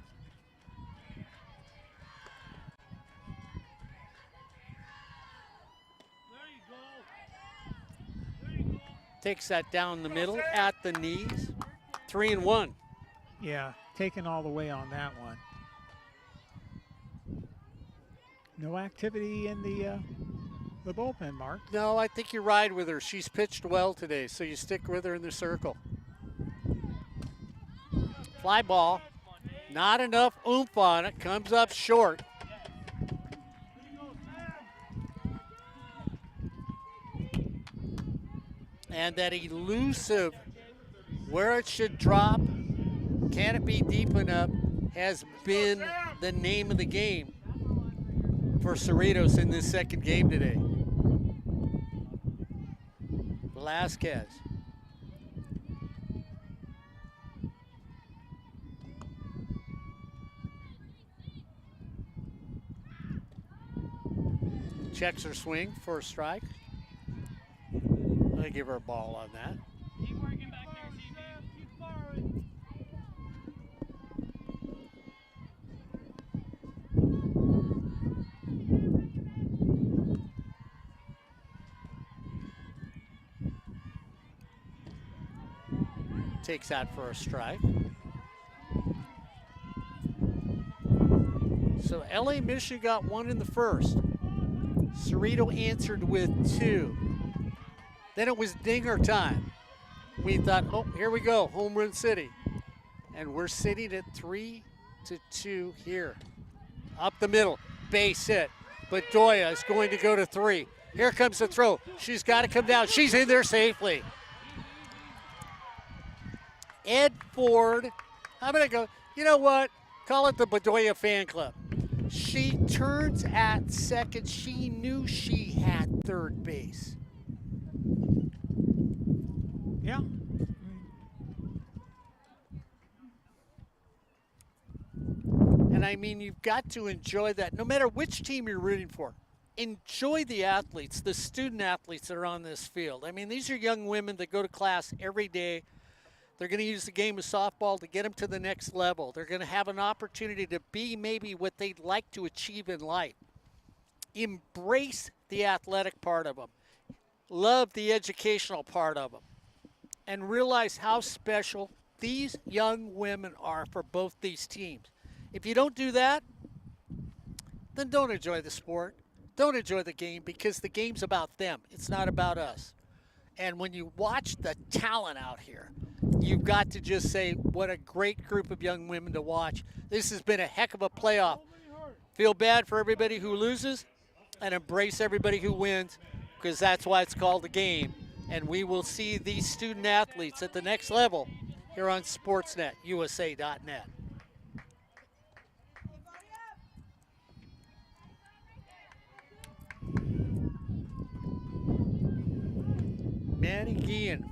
Takes that down the middle at the knees. 3-1. Yeah, taken all the way on that one. No activity in the bullpen, Mark. No, I think you ride with her. She's pitched well today, so you stick with her in the circle. Fly ball. Not enough oomph on it. Comes up short. And that elusive, where it should drop, can it be deep enough, has been the name of the game for Cerritos in this second game today. Velasquez. Checks her swing for a strike. I give her a ball on that. Keep working back there, CB. Keep firing. Takes that for a strike. So LA Mission got 1 in the first. Cerrito answered with 2. Then it was dinger time. We thought, oh, here we go, home run city. And we're sitting at 3-2 here. Up the middle, base hit. Bedoya is going to go to 3. Here comes the throw. She's got to come down. She's in there safely. Ed Ford, I'm going to go, you know what? Call it the Bedoya fan club. She turns at second. She knew she had third base. Yeah. And I mean, you've got to enjoy that no matter which team you're rooting for. Enjoy the athletes, the student athletes that are on this field. I mean, these are young women that go to class every day. They're going to use the game of softball to get them to the next level. They're going to have an opportunity to be maybe what they'd like to achieve in life. Embrace the athletic part of them. Love the educational part of them. And realize how special these young women are for both these teams. If you don't do that, then don't enjoy the sport. Don't enjoy the game because the game's about them. It's not about us. And when you watch the talent out here, you've got to just say, what a great group of young women to watch. This has been a heck of a playoff. Feel bad for everybody who loses and embrace everybody who wins because that's why it's called a game. And we will see these student athletes at the next level here on Sportsnet, USA.net. Manny Guillen.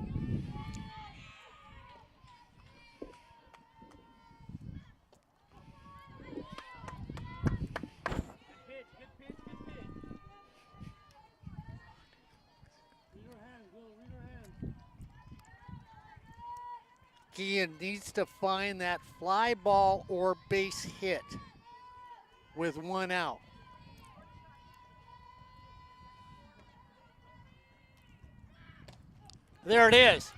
Guillen needs to find that fly ball or base hit with one out. There it is.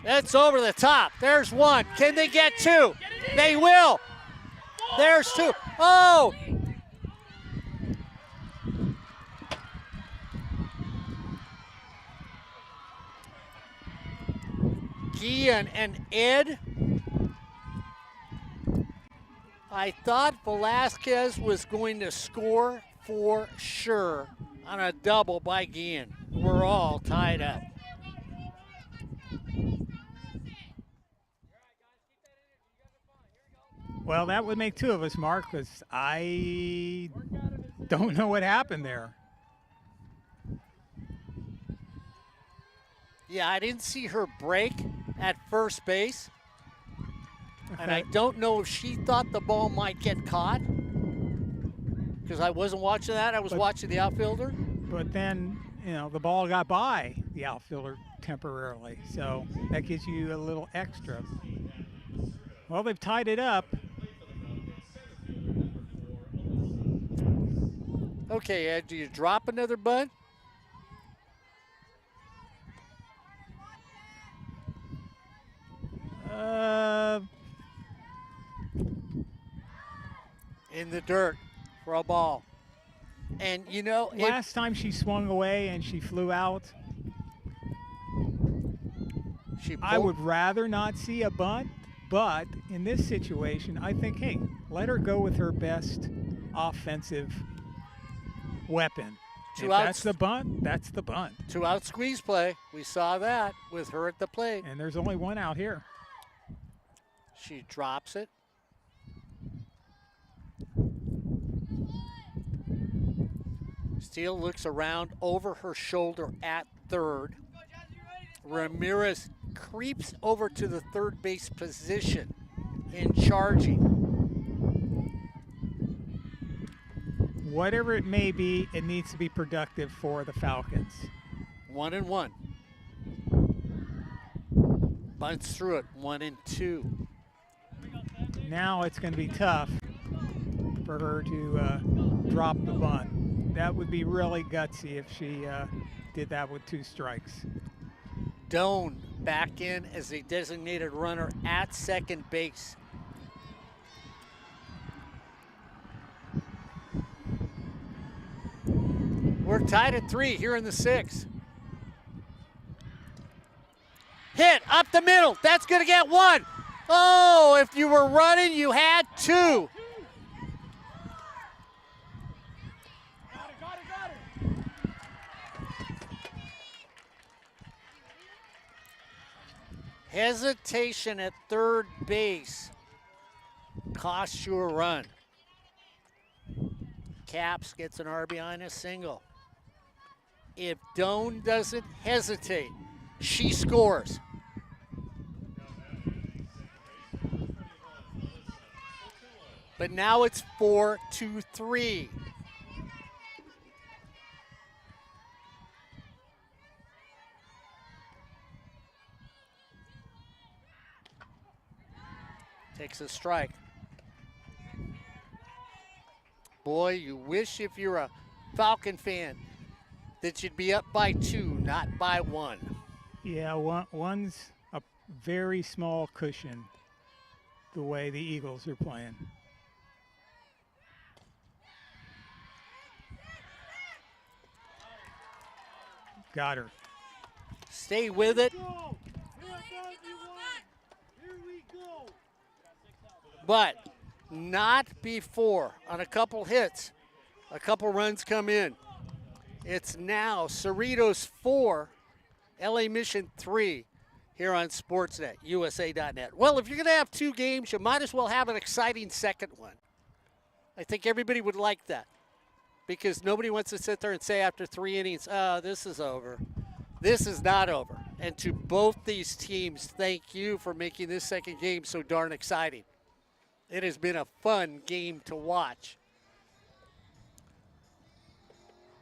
That's over the top. There's one. Can they get two? They will. There's two. Oh! Guillen and Ed. I thought Velasquez was going to score for sure on a double by Guillen. We're all tied up. Well, that would make two of us, Mark, because I don't know what happened there. Yeah, I didn't see her break at first base. And I don't know if she thought the ball might get caught because I wasn't watching that. I was watching the outfielder. But then, the ball got by the outfielder temporarily. So that gives you a little extra. Well, they've tied it up. Okay, Ed, do you drop another bunt? In the dirt for a ball. And, last time she swung away and she flew out, I would rather not see a bunt, but in this situation, I think, hey, let her go with her best offensive weapon. If that's the bunt, that's the bunt. 2-out squeeze play. We saw that with her at the plate. And there's only one out here. She drops it. Steele looks around over her shoulder at third. Ramirez creeps over to the third base position in charging. Whatever it may be, it needs to be productive for the Falcons. 1-1. Bunts through it, 1-2. Now it's going to be tough for her to drop the bunt. That would be really gutsy if she did that with 2 strikes. Doan back in as a designated runner at second base. We're tied at 3 here in the 6th. Hit up the middle. That's going to get 1. Oh, if you were running, you had 2. Hesitation at third base costs you a run. Caps gets an RBI and a single. If Doan doesn't hesitate, she scores. But now it's 4-3. Takes a strike. Boy, you wish if you're a Falcon fan that you'd be up by 2, not by 1. Yeah, one's a very small cushion the way the Eagles are playing. Got her. Stay with it. But not before. On a couple hits, a couple runs come in. It's now Cerritos 4, LA Mission 3 here on Sportsnet, USA.net. Well, if you're going to have two games, you might as well have an exciting second one. I think everybody would like that because nobody wants to sit there and say after 3 innings, oh, this is over. This is not over. And to both these teams, thank you for making this second game so darn exciting. It has been a fun game to watch.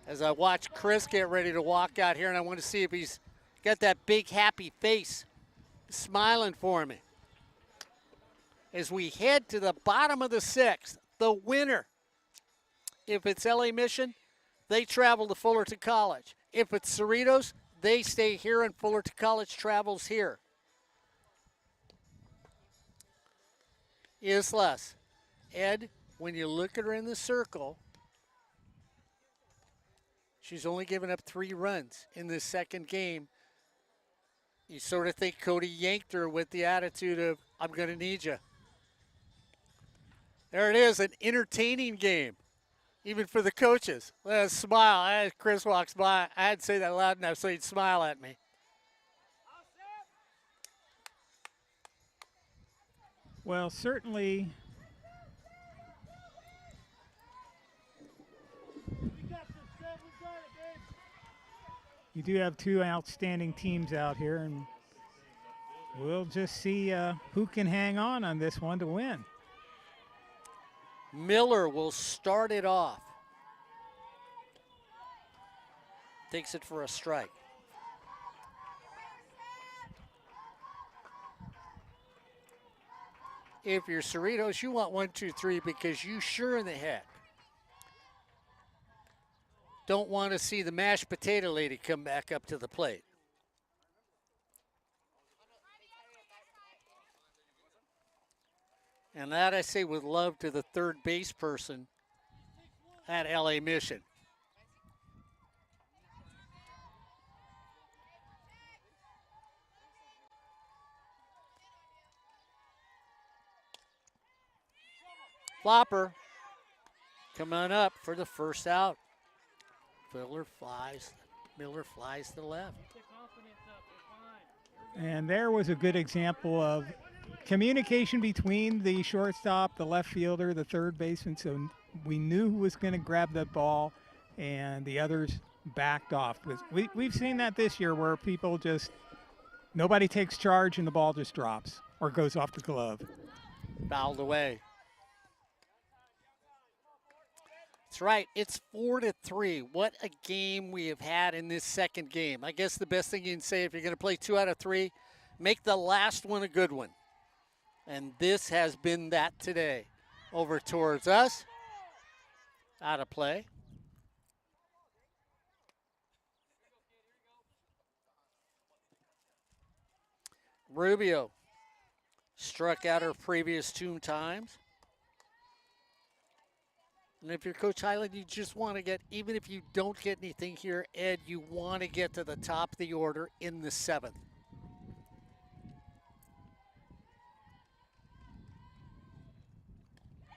As I watch Chris get ready to walk out here, and I want to see if he's got that big happy face smiling for me. As we head to the bottom of the 6th, the winner, if it's LA Mission, they travel to Fullerton College. If it's Cerritos, they stay here and Fullerton College travels here. Islas. Ed, when you look at her in the circle, she's only given up 3 runs in this second game. You sort of think Cody yanked her with the attitude of, I'm going to need you. There it is, an entertaining game, even for the coaches. Let's smile. Chris walks by. I had to say that loud enough so he'd smile at me. Well, certainly you do have 2 outstanding teams out here, and we'll just see who can hang on this one to win. Miller will start it off. Takes it for a strike. If you're Cerritos, you want 1, 2, 3 because you sure in the heck don't want to see the mashed potato lady come back up to the plate. And that I say with love to the third base person at LA Mission. Flopper coming up for the first out. Miller flies to the left. And there was a good example of communication between the shortstop, the left fielder, the third baseman, so we knew who was going to grab that ball, and the others backed off. We've seen that this year where people just, nobody takes charge and the ball just drops or goes off the glove. Fouled away. That's right, it's 4-3. What a game we have had in this second game. I guess the best thing you can say if you're going to play 2 out of 3, make the last one a good one. And this has been that today. Over towards us. Out of play. Rubio struck out her previous 2 times. And if you're Coach Highland, you just want to get, even if you don't get anything here, Ed, you want to get to the top of the order in the 7th.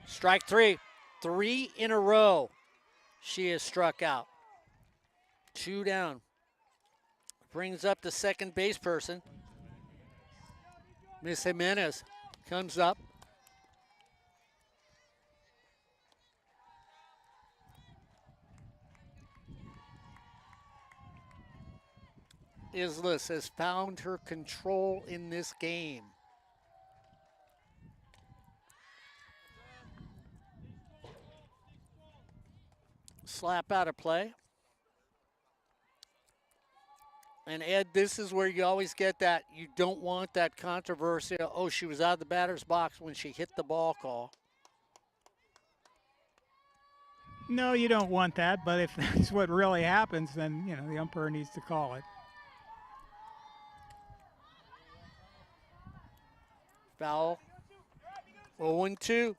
Strike 3. 3 in a row she has struck out. 2 down. Brings up the second base person. Miss Jimenez comes up. Islas has found her control in this game. Slap out of play. And Ed, this is where you always get that. You don't want that controversy. Oh, she was out of the batter's box when she hit the ball call. No, you don't want that, but if that's what really happens, then, the umpire needs to call it. Foul. 0-2.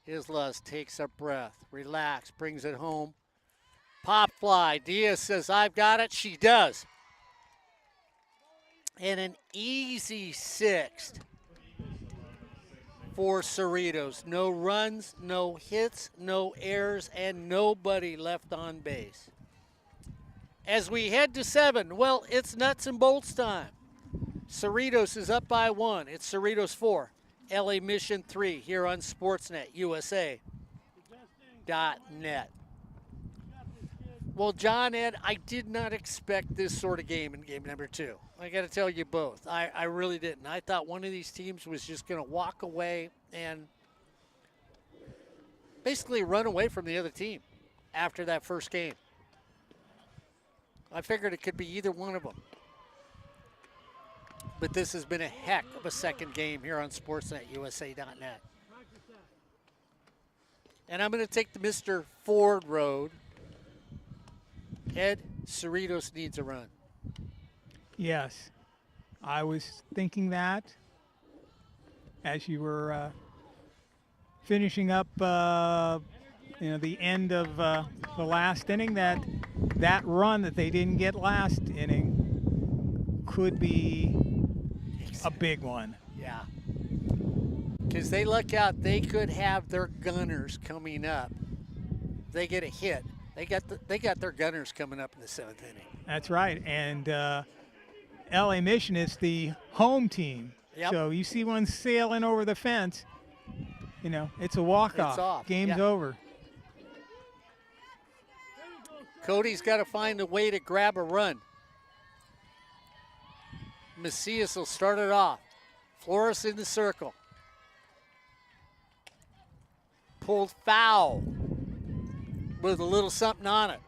Islas takes a breath, relax, brings it home. Pop fly. Diaz says, I've got it. She does. And an easy sixth for Cerritos. No runs, no hits, no errors, and nobody left on base. As we head to 7, well, it's nuts and bolts time. Cerritos is up by 1. It's Cerritos 4. LA Mission 3 here on Sportsnet USA.net. Well, John, Ed, I did not expect this sort of game in game number 2. I got to tell you both. I really didn't. I thought one of these teams was just going to walk away and basically run away from the other team after that first game. I figured it could be either one of them. But this has been a heck of a second game here on Sportsnet USA.net. And I'm going to take the Mr. Ford Road. Ed, Cerritos needs a run. Yes, I was thinking that as you were finishing up, the end of the last inning, that run that they didn't get last inning could be a big one. Yeah. Because they look out, they could have their gunners coming up. They get a hit. They got their gunners coming up in the 7th inning. That's right, and LA Mission is the home team. Yep. So you see one sailing over the fence, it's a walk-off. It's off. Game's Yeah. over. Cody's got to find a way to grab a run. Macias will start it off. Flores in the circle. Pulled foul with a little something on it.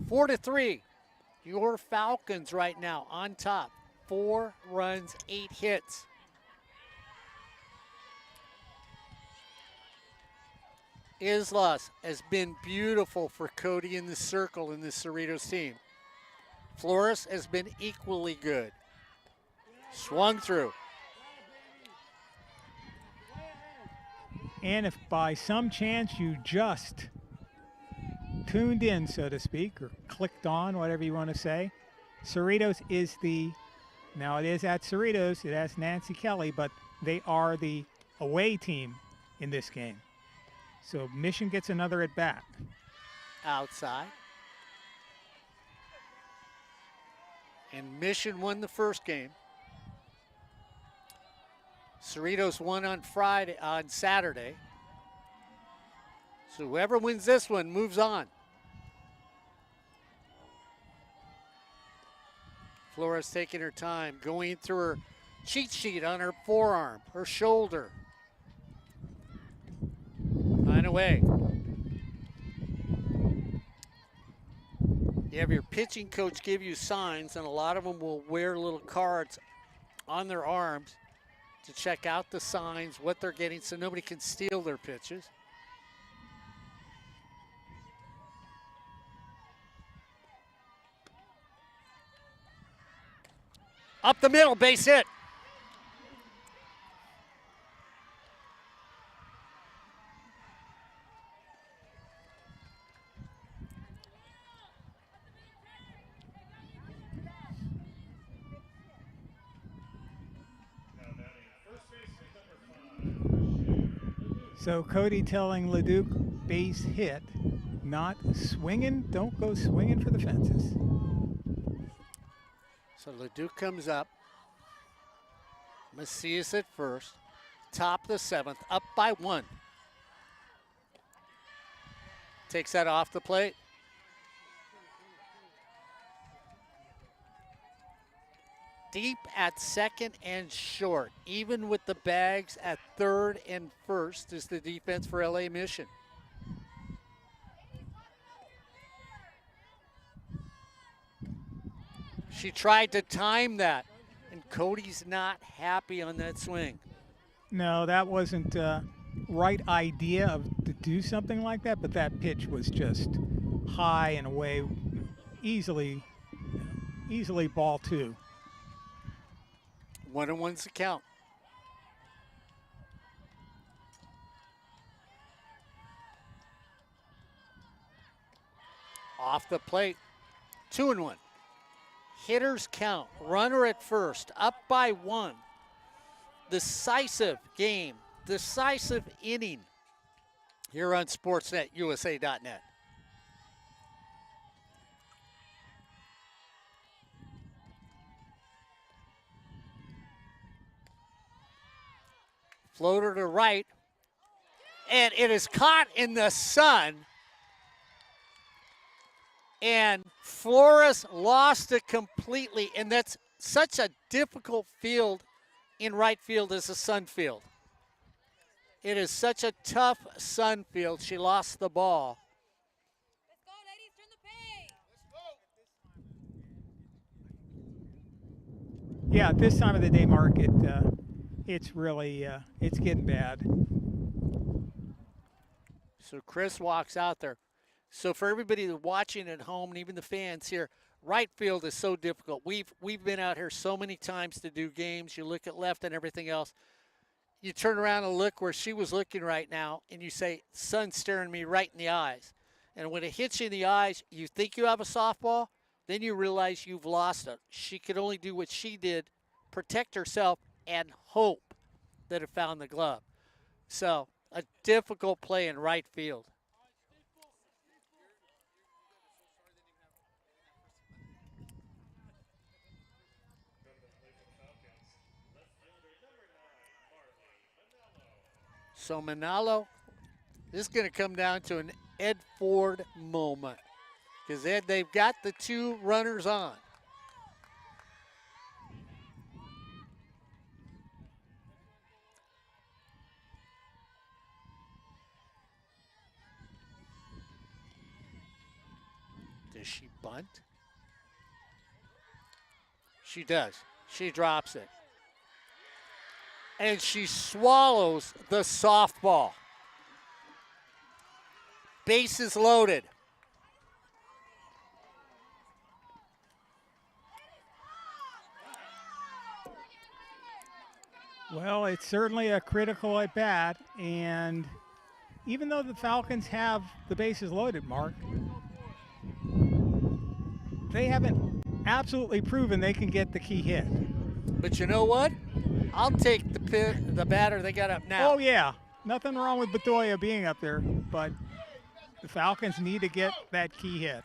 4-3. Your Falcons right now on top. 4 runs, 8 hits. Islas has been beautiful for Cody in the circle in this Cerritos team. Flores has been equally good. Swung through. And if by some chance you just tuned in, so to speak, or clicked on, whatever you want to say, Cerritos is now it is at Cerritos, it has Nancy Kelly, but they are the away team in this game. So Mission gets another at bat. Outside. And Mission won the first game. Cerritos won on Saturday. So whoever wins this one moves on. Flores taking her time, going through her cheat sheet on her forearm, her shoulder. Line away. You have your pitching coach give you signs, and a lot of them will wear little cards on their arms to check out the signs, what they're getting, so nobody can steal their pitches. Up the middle, base hit. So Cody telling Leduc base hit, not swinging. Don't go swinging for the fences. So Leduc comes up. Macias at first. Top of the 7th, up by 1. Takes that off the plate. Deep at second and short. Even with the bags at third and first is the defense for LA Mission. She tried to time that, and Cody's not happy on that swing. No, that wasn't right idea to do something like that, but that pitch was just high and away, easily ball 2. 1-1's the count. Off the plate, 2-1. Hitters count, runner at first, up by 1. Decisive game, decisive inning here on SportsNetUSA.net. Floater to right, and it is caught in the sun. And Flores lost it completely, and that's such a difficult field in right field as a sun field. It is such a tough sun field. She lost the ball. Let's go, ladies. Turn the page. Yeah, at this time of the day, Mark, it's really it's getting bad. So Chris walks out there. So for everybody that's watching at home and even the fans here, right field is so difficult. We've been out here so many times to do games. You look at left and everything else. You turn around and look where she was looking right now, and you say, sun's staring me right in the eyes. And when it hits you in the eyes, you think you have a softball, then you realize you've lost it. She could only do what she did, protect herself, and hope that it found the glove. So a difficult play in right field. So Manalo, this is going to come down to an Ed Ford moment because they've got the 2 runners on. Does she bunt? She does. She drops it. And she swallows the softball. Bases loaded. Well, it's certainly a critical at bat, and even though the Falcons have the bases loaded, Mark, they haven't absolutely proven they can get the key hit. But you know what? I'll take the batter they got up now. Oh, yeah. Nothing wrong with Bedoya being up there, but the Falcons need to get that key hit.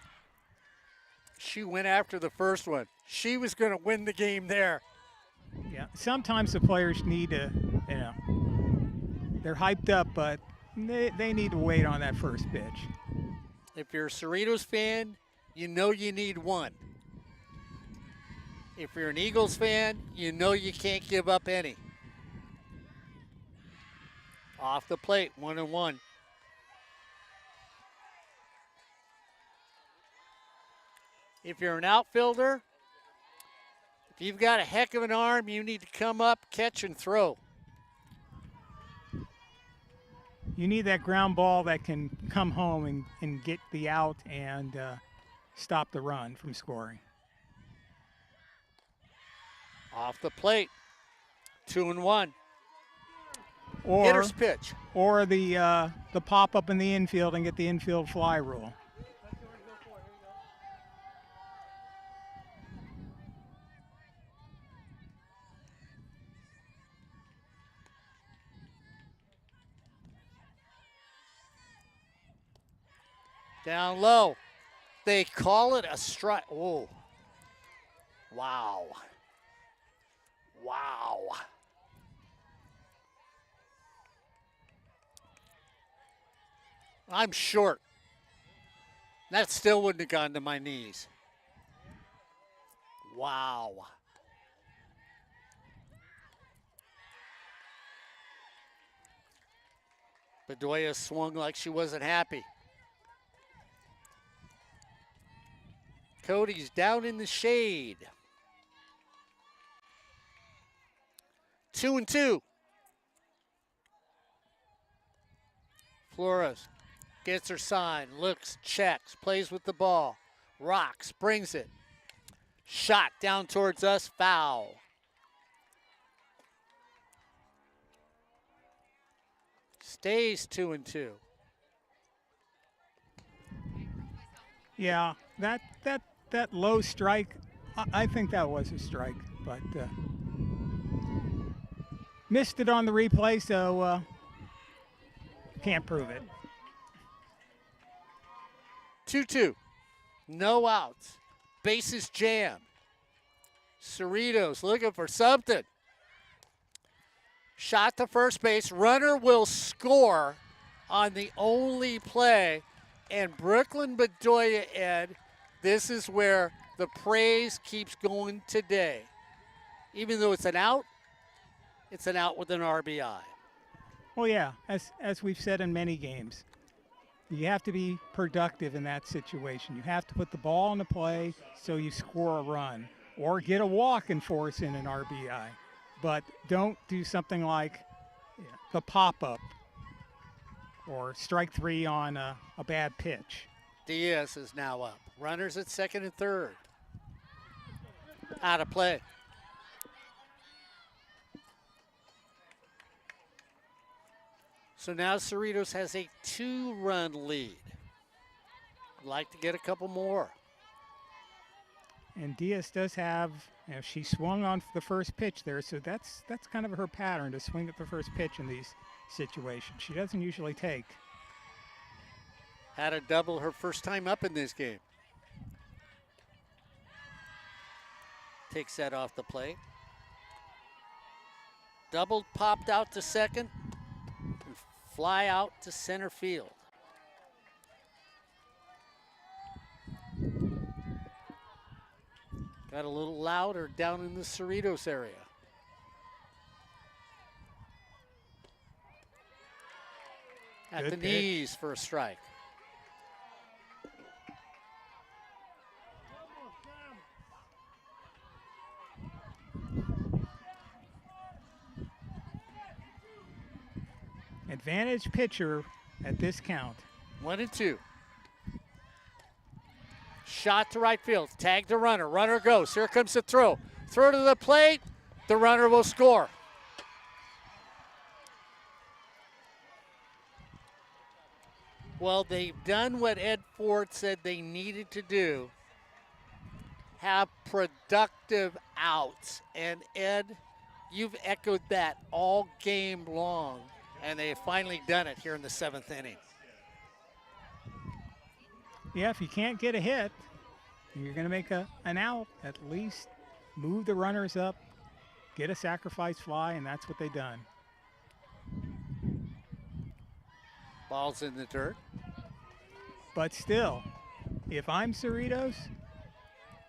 She went after the first one. She was going to win the game there. Yeah, sometimes the players need to, they're hyped up, but they need to wait on that first pitch. If you're a Cerritos fan, you know you need 1. If you're an Eagles fan, you know you can't give up any. Off the plate, 1-1. If you're an outfielder, if you've got a heck of an arm, you need to come up, catch, and throw. You need that ground ball that can come home and get the out and stop the run from scoring. Off the plate, 2-1. Or hitter's pitch. Or the pop up in the infield and get the infield fly rule. Down low. They call it a strike. Oh. Wow. Wow. I'm short. That still wouldn't have gone to my knees. Wow. Bedoya swung like she wasn't happy. Cody's down in the shade. 2-2. Flores gets her sign, looks, checks, plays with the ball. Rocks, brings it. Shot down towards us, foul. Stays 2-2. Yeah, that low strike, I think that was a strike, but missed it on the replay, so can't prove it. 2-2. No outs. Bases jammed. Cerritos looking for something. Shot to first base. Runner will score on the only play. And Brooklyn Bedoya, Ed, this is where the praise keeps going today. Even though it's an out with an RBI. Well, yeah, as we've said in many games, you have to be productive in that situation. You have to put the ball in the play so you score a run or get a walk and force in an RBI. But don't do something like the pop-up or strike three on a bad pitch. Diaz is now up. Runners at second and third. Out of play. So now Cerritos has a 2-run lead. Would like to get a couple more. And Diaz does have, she swung on the first pitch there, so that's kind of her pattern, to swing at the first pitch in these situations. She doesn't usually take. Had a double her first time up in this game. Takes that off the plate. Double popped out to second. And fly out to center field. Got a little louder down in the Cerritos area. At Good the pitch. knees for a strike. Advantage pitcher at this count. 1-2. Shot to right field. Tag the runner. Runner goes. Here comes the throw. Throw to the plate. The runner will score. Well, they've done what Ed Ford said they needed to do. Have productive outs. And Ed, you've echoed that all game long. And they have finally done it here in the 7th inning. Yeah, if you can't get a hit, you're going to make an out. At least move the runners up, get a sacrifice fly, and that's what they've done. Ball's in the dirt. But still, if I'm Cerritos,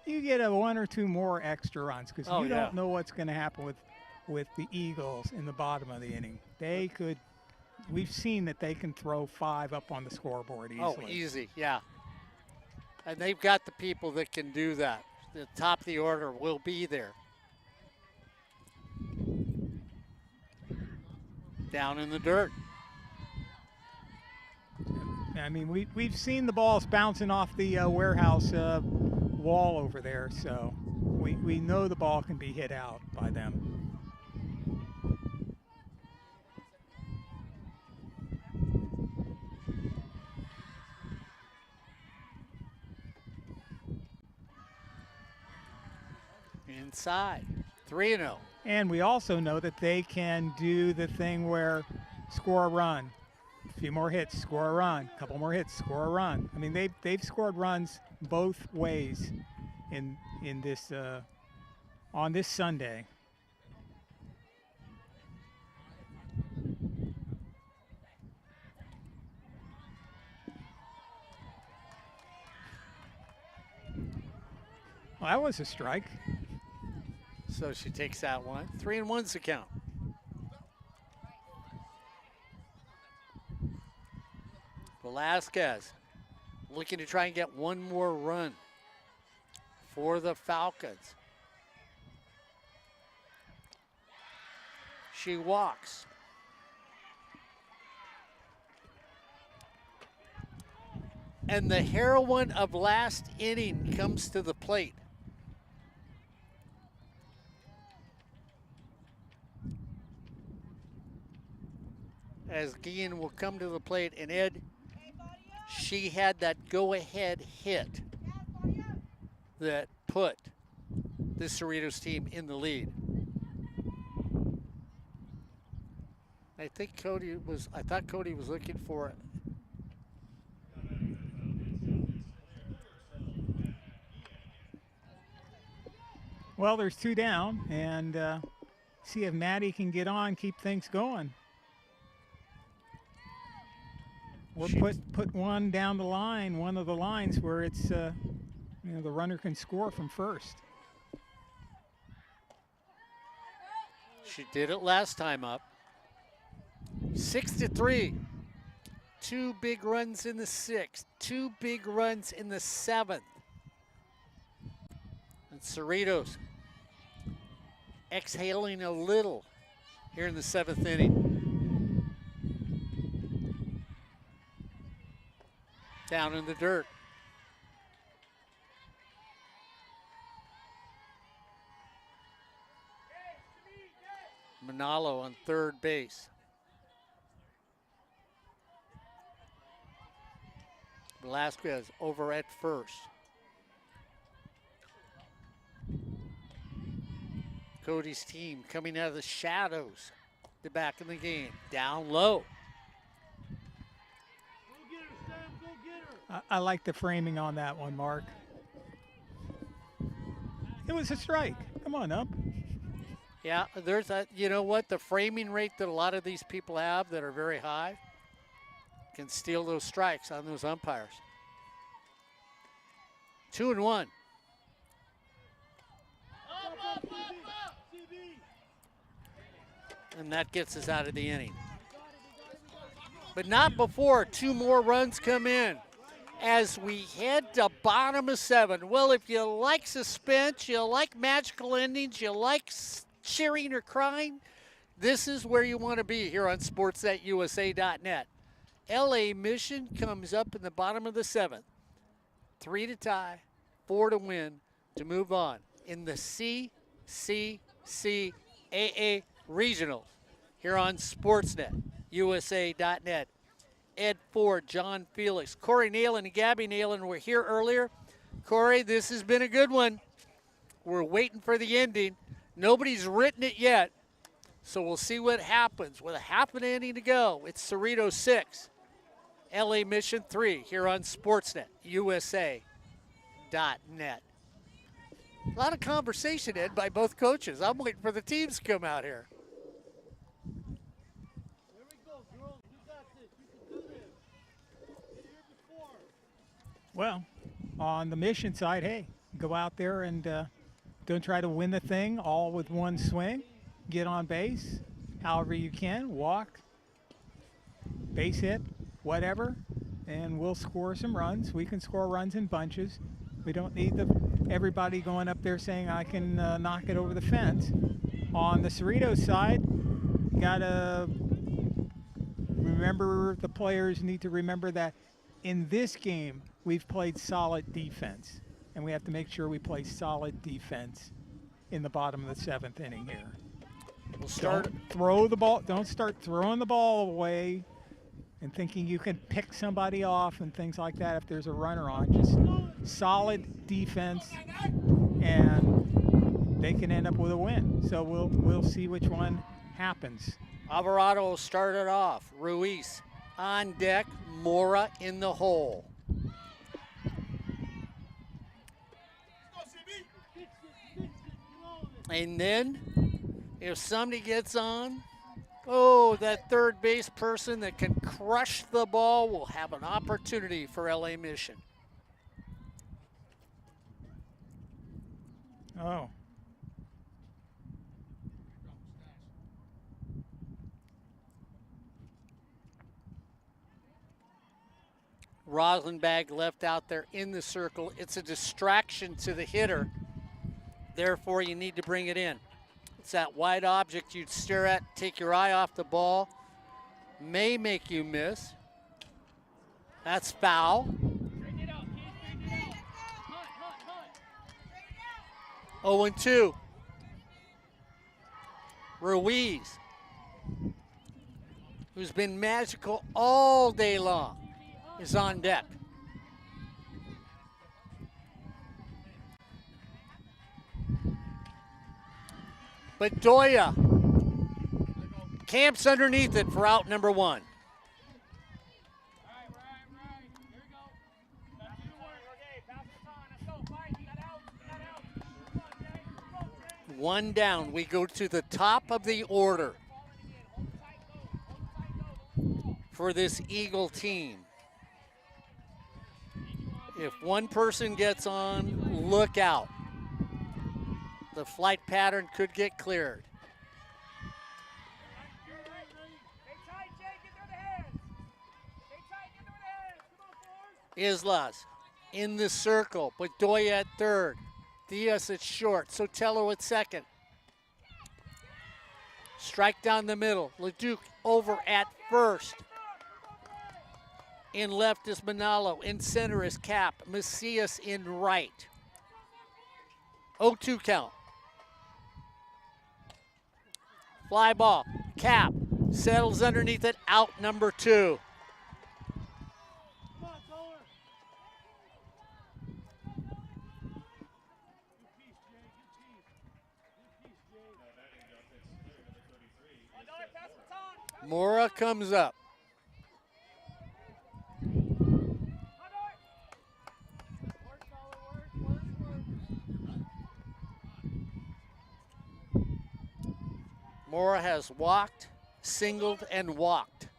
you get a 1 or 2 more extra runs, because you don't know what's going to happen with the Eagles in the bottom of the inning. They could, we've seen that they can throw 5 up on the scoreboard easily. Oh, easy, yeah. And they've got the people that can do that. The top of the order will be there. Down in the dirt. I mean, we've seen the balls bouncing off the warehouse wall over there, so we know the ball can be hit out by them. Inside, 3-0. And we also know that they can do the thing where score a run, a few more hits, score a run, a couple more hits, score a run. I mean, they've scored runs both ways in this on this Sunday. Well, that was a strike. So she takes that one. 3-1's the count. Velasquez looking to try and get one more run for the Falcons. She walks. And the heroine of last inning comes to the plate. As Guillen will come to the plate, and Ed, she had that go-ahead hit that put the Cerritos team in the lead. I thought Cody was looking for it. Well, there's 2 down, and see if Maddie can get on, keep things going. Or put one down the line, one of the lines where it's, the runner can score from first. She did it last time up. 6-3. 2 big runs in the 6th. 2 big runs in the 7th. And Cerritos exhaling a little here in the 7th inning. Down in the dirt. Manalo on third base. Velasquez over at first. Cody's team coming out of the shadows. They're back in the game. Down low. I like the framing on that one, Mark. It was a strike. Come on up. Yeah, there's a, you know what? The framing rate that a lot of these people have that are very high can steal those strikes on those umpires. 2-1. And that gets us out of the inning. But not before 2 more runs come in as we head to bottom of 7. Well, if you like suspense, you like magical endings, you like cheering or crying, this is where you want to be here on sports.usa.net. LA Mission comes up in the bottom of the 7th. 3 to tie, 4 to win, to move on in the CCCAA Regionals here on sportsnet.usa.net. Ed Ford, John Felix, Corey Nalen, and Gabby Nalen were here earlier. Corey, this has been a good one. We're waiting for the ending. Nobody's written it yet, so we'll see what happens. With a half an inning to go, it's Cerritos 6, LA Mission 3 here on sportsnet.usa.net. A lot of conversation, Ed, by both coaches. I'm waiting for the teams to come out here. Well, on the Mission side, hey, go out there and don't try to win the thing all with one swing. Get on base however you can, walk, base hit, whatever, and we'll score some runs. We can score runs in bunches. We don't need everybody going up there saying I can knock it over the fence. On the Cerritos side, you gotta remember, the players need to remember that in this game, we've played solid defense, and we have to make sure we play solid defense in the bottom of the 7th inning here. We'll start. Don't throw the ball. Don't start throwing the ball away and thinking you can pick somebody off and things like that if there's a runner on. Just solid defense, and they can end up with a win. So we'll see which one happens. Alvarado started off. Ruiz on deck. Mora in the hole. And then, if somebody gets on, that third base person that can crush the ball will have an opportunity for LA Mission. Oh. Rosenbag left out there in the circle. It's a distraction to the hitter. Therefore, you need to bring it in. It's that wide object you'd stare at, take your eye off the ball. May make you miss. That's foul. 0-2. Ruiz, who's been magical all day long, is on deck. Bedoya camps underneath it for out number 1. One down. We go to the top of the order for this Eagle team. If one person gets on, look out. The flight pattern could get cleared. Islas in the circle. Bedoya at third. Diaz at short. Sotelo at second. Strike down the middle. Leduc over at first. In left is Manalo. In center is Cap. Macias in right. 0-2 count. Fly ball. Cap settles underneath it. Out number 2. Mora comes up. Mora has walked, singled, and walked.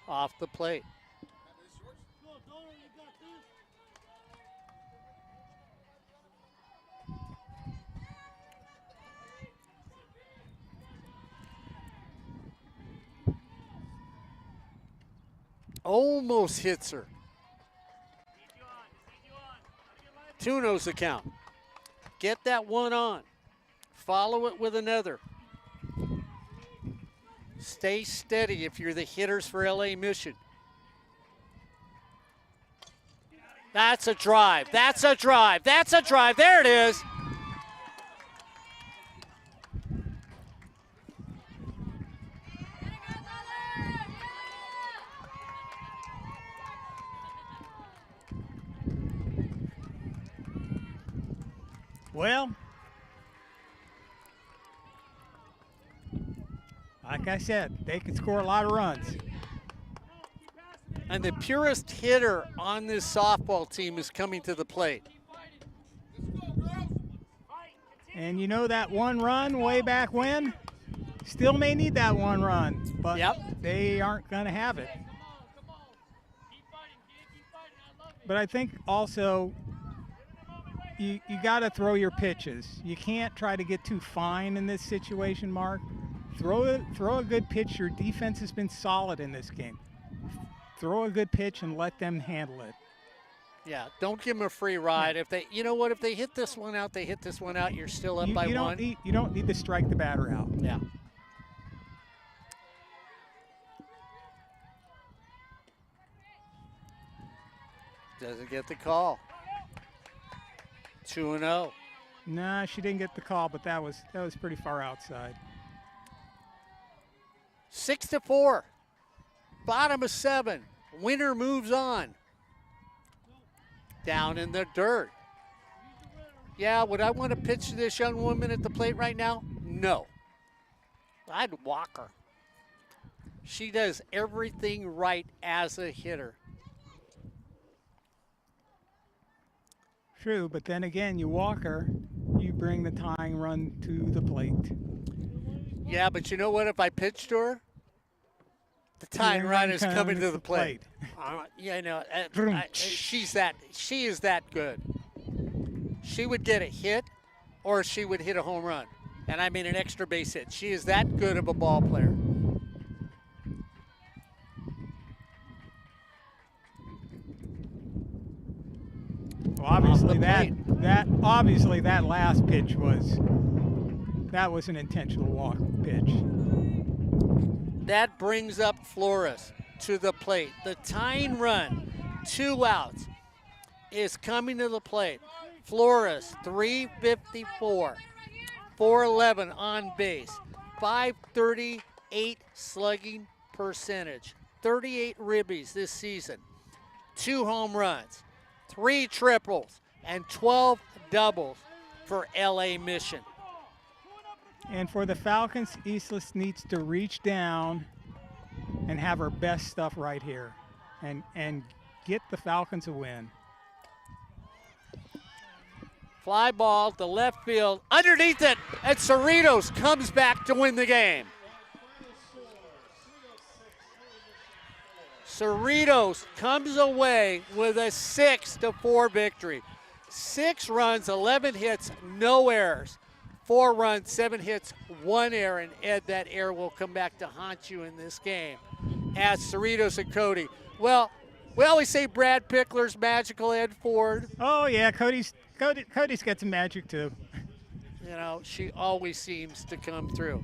Off the plate. Almost hits her. 2-0's the count. Get that one on. Follow it with another. Stay steady if you're the hitters for LA Mission. That's a drive. That's a drive. That's a drive. There it is. Well, like I said, they can score a lot of runs. And the purest hitter on this softball team is coming to the plate. And you know that one run way back when? Still may need that one run, but they aren't going to have it. But I think also you got to throw your pitches. You can't try to get too fine in this situation, Mark. Throw a good pitch. Your defense has been solid in this game. Throw a good pitch and let them handle it. Yeah, don't give them a free ride. If they, you know what, if they hit this one out, they hit this one out. You're still up by one. You don't need to strike the batter out. Yeah. Doesn't get the call. 2-0. Nah, she didn't get the call, but that was pretty far outside. 6-4. Bottom of 7. Winner moves on. Down in the dirt. Yeah, would I want to pitch to this young woman at the plate right now? No. I'd walk her. She does everything right as a hitter. True, but then again, you walk her, you bring the tying run to the plate. Yeah, but you know what? If I pitched to her, the tying run is coming to the plate. Yeah, no, she is that good. She would get a hit, or she would hit a home run, and I mean an extra base hit. She is that good of a ball player. Well, obviously that obviously that last pitch was an intentional walk pitch. That brings up Flores to the plate. The tying run, 2 outs, is coming to the plate. Flores, 354, 411 on base, 538 slugging percentage, 38 ribbies this season, 2 home runs, 3 triples, and 12 doubles for LA Mission. And for the Falcons, Islas needs to reach down and have her best stuff right here and get the Falcons a win. Fly ball to left field, underneath it, and Cerritos comes back to win the game. Cerritos comes away with a 6-4 victory. 6 runs, 11 hits, no errors. 4 runs, 7 hits, 1 error, and Ed, that error will come back to haunt you in this game. As Cerritos and Cody. Well, we always say Brad Pickler's magical, Ed Ford. Oh yeah, Cody's got some magic too. You know, she always seems to come through.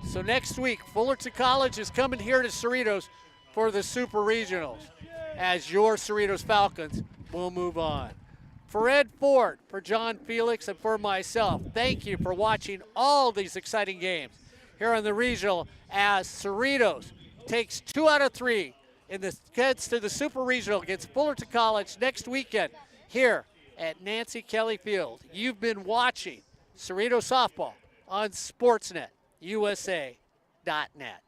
So next week, Fullerton College is coming here to Cerritos for the Super Regionals as your Cerritos Falcons will move on. For Ed Ford, for John Felix, and for myself, thank you for watching all these exciting games here on the regional as Cerritos takes 2 out of 3 in the gets to the Super Regional against Fullerton College next weekend here at Nancy Kelly Field. You've been watching Cerritos Softball on SportsNet USA.net.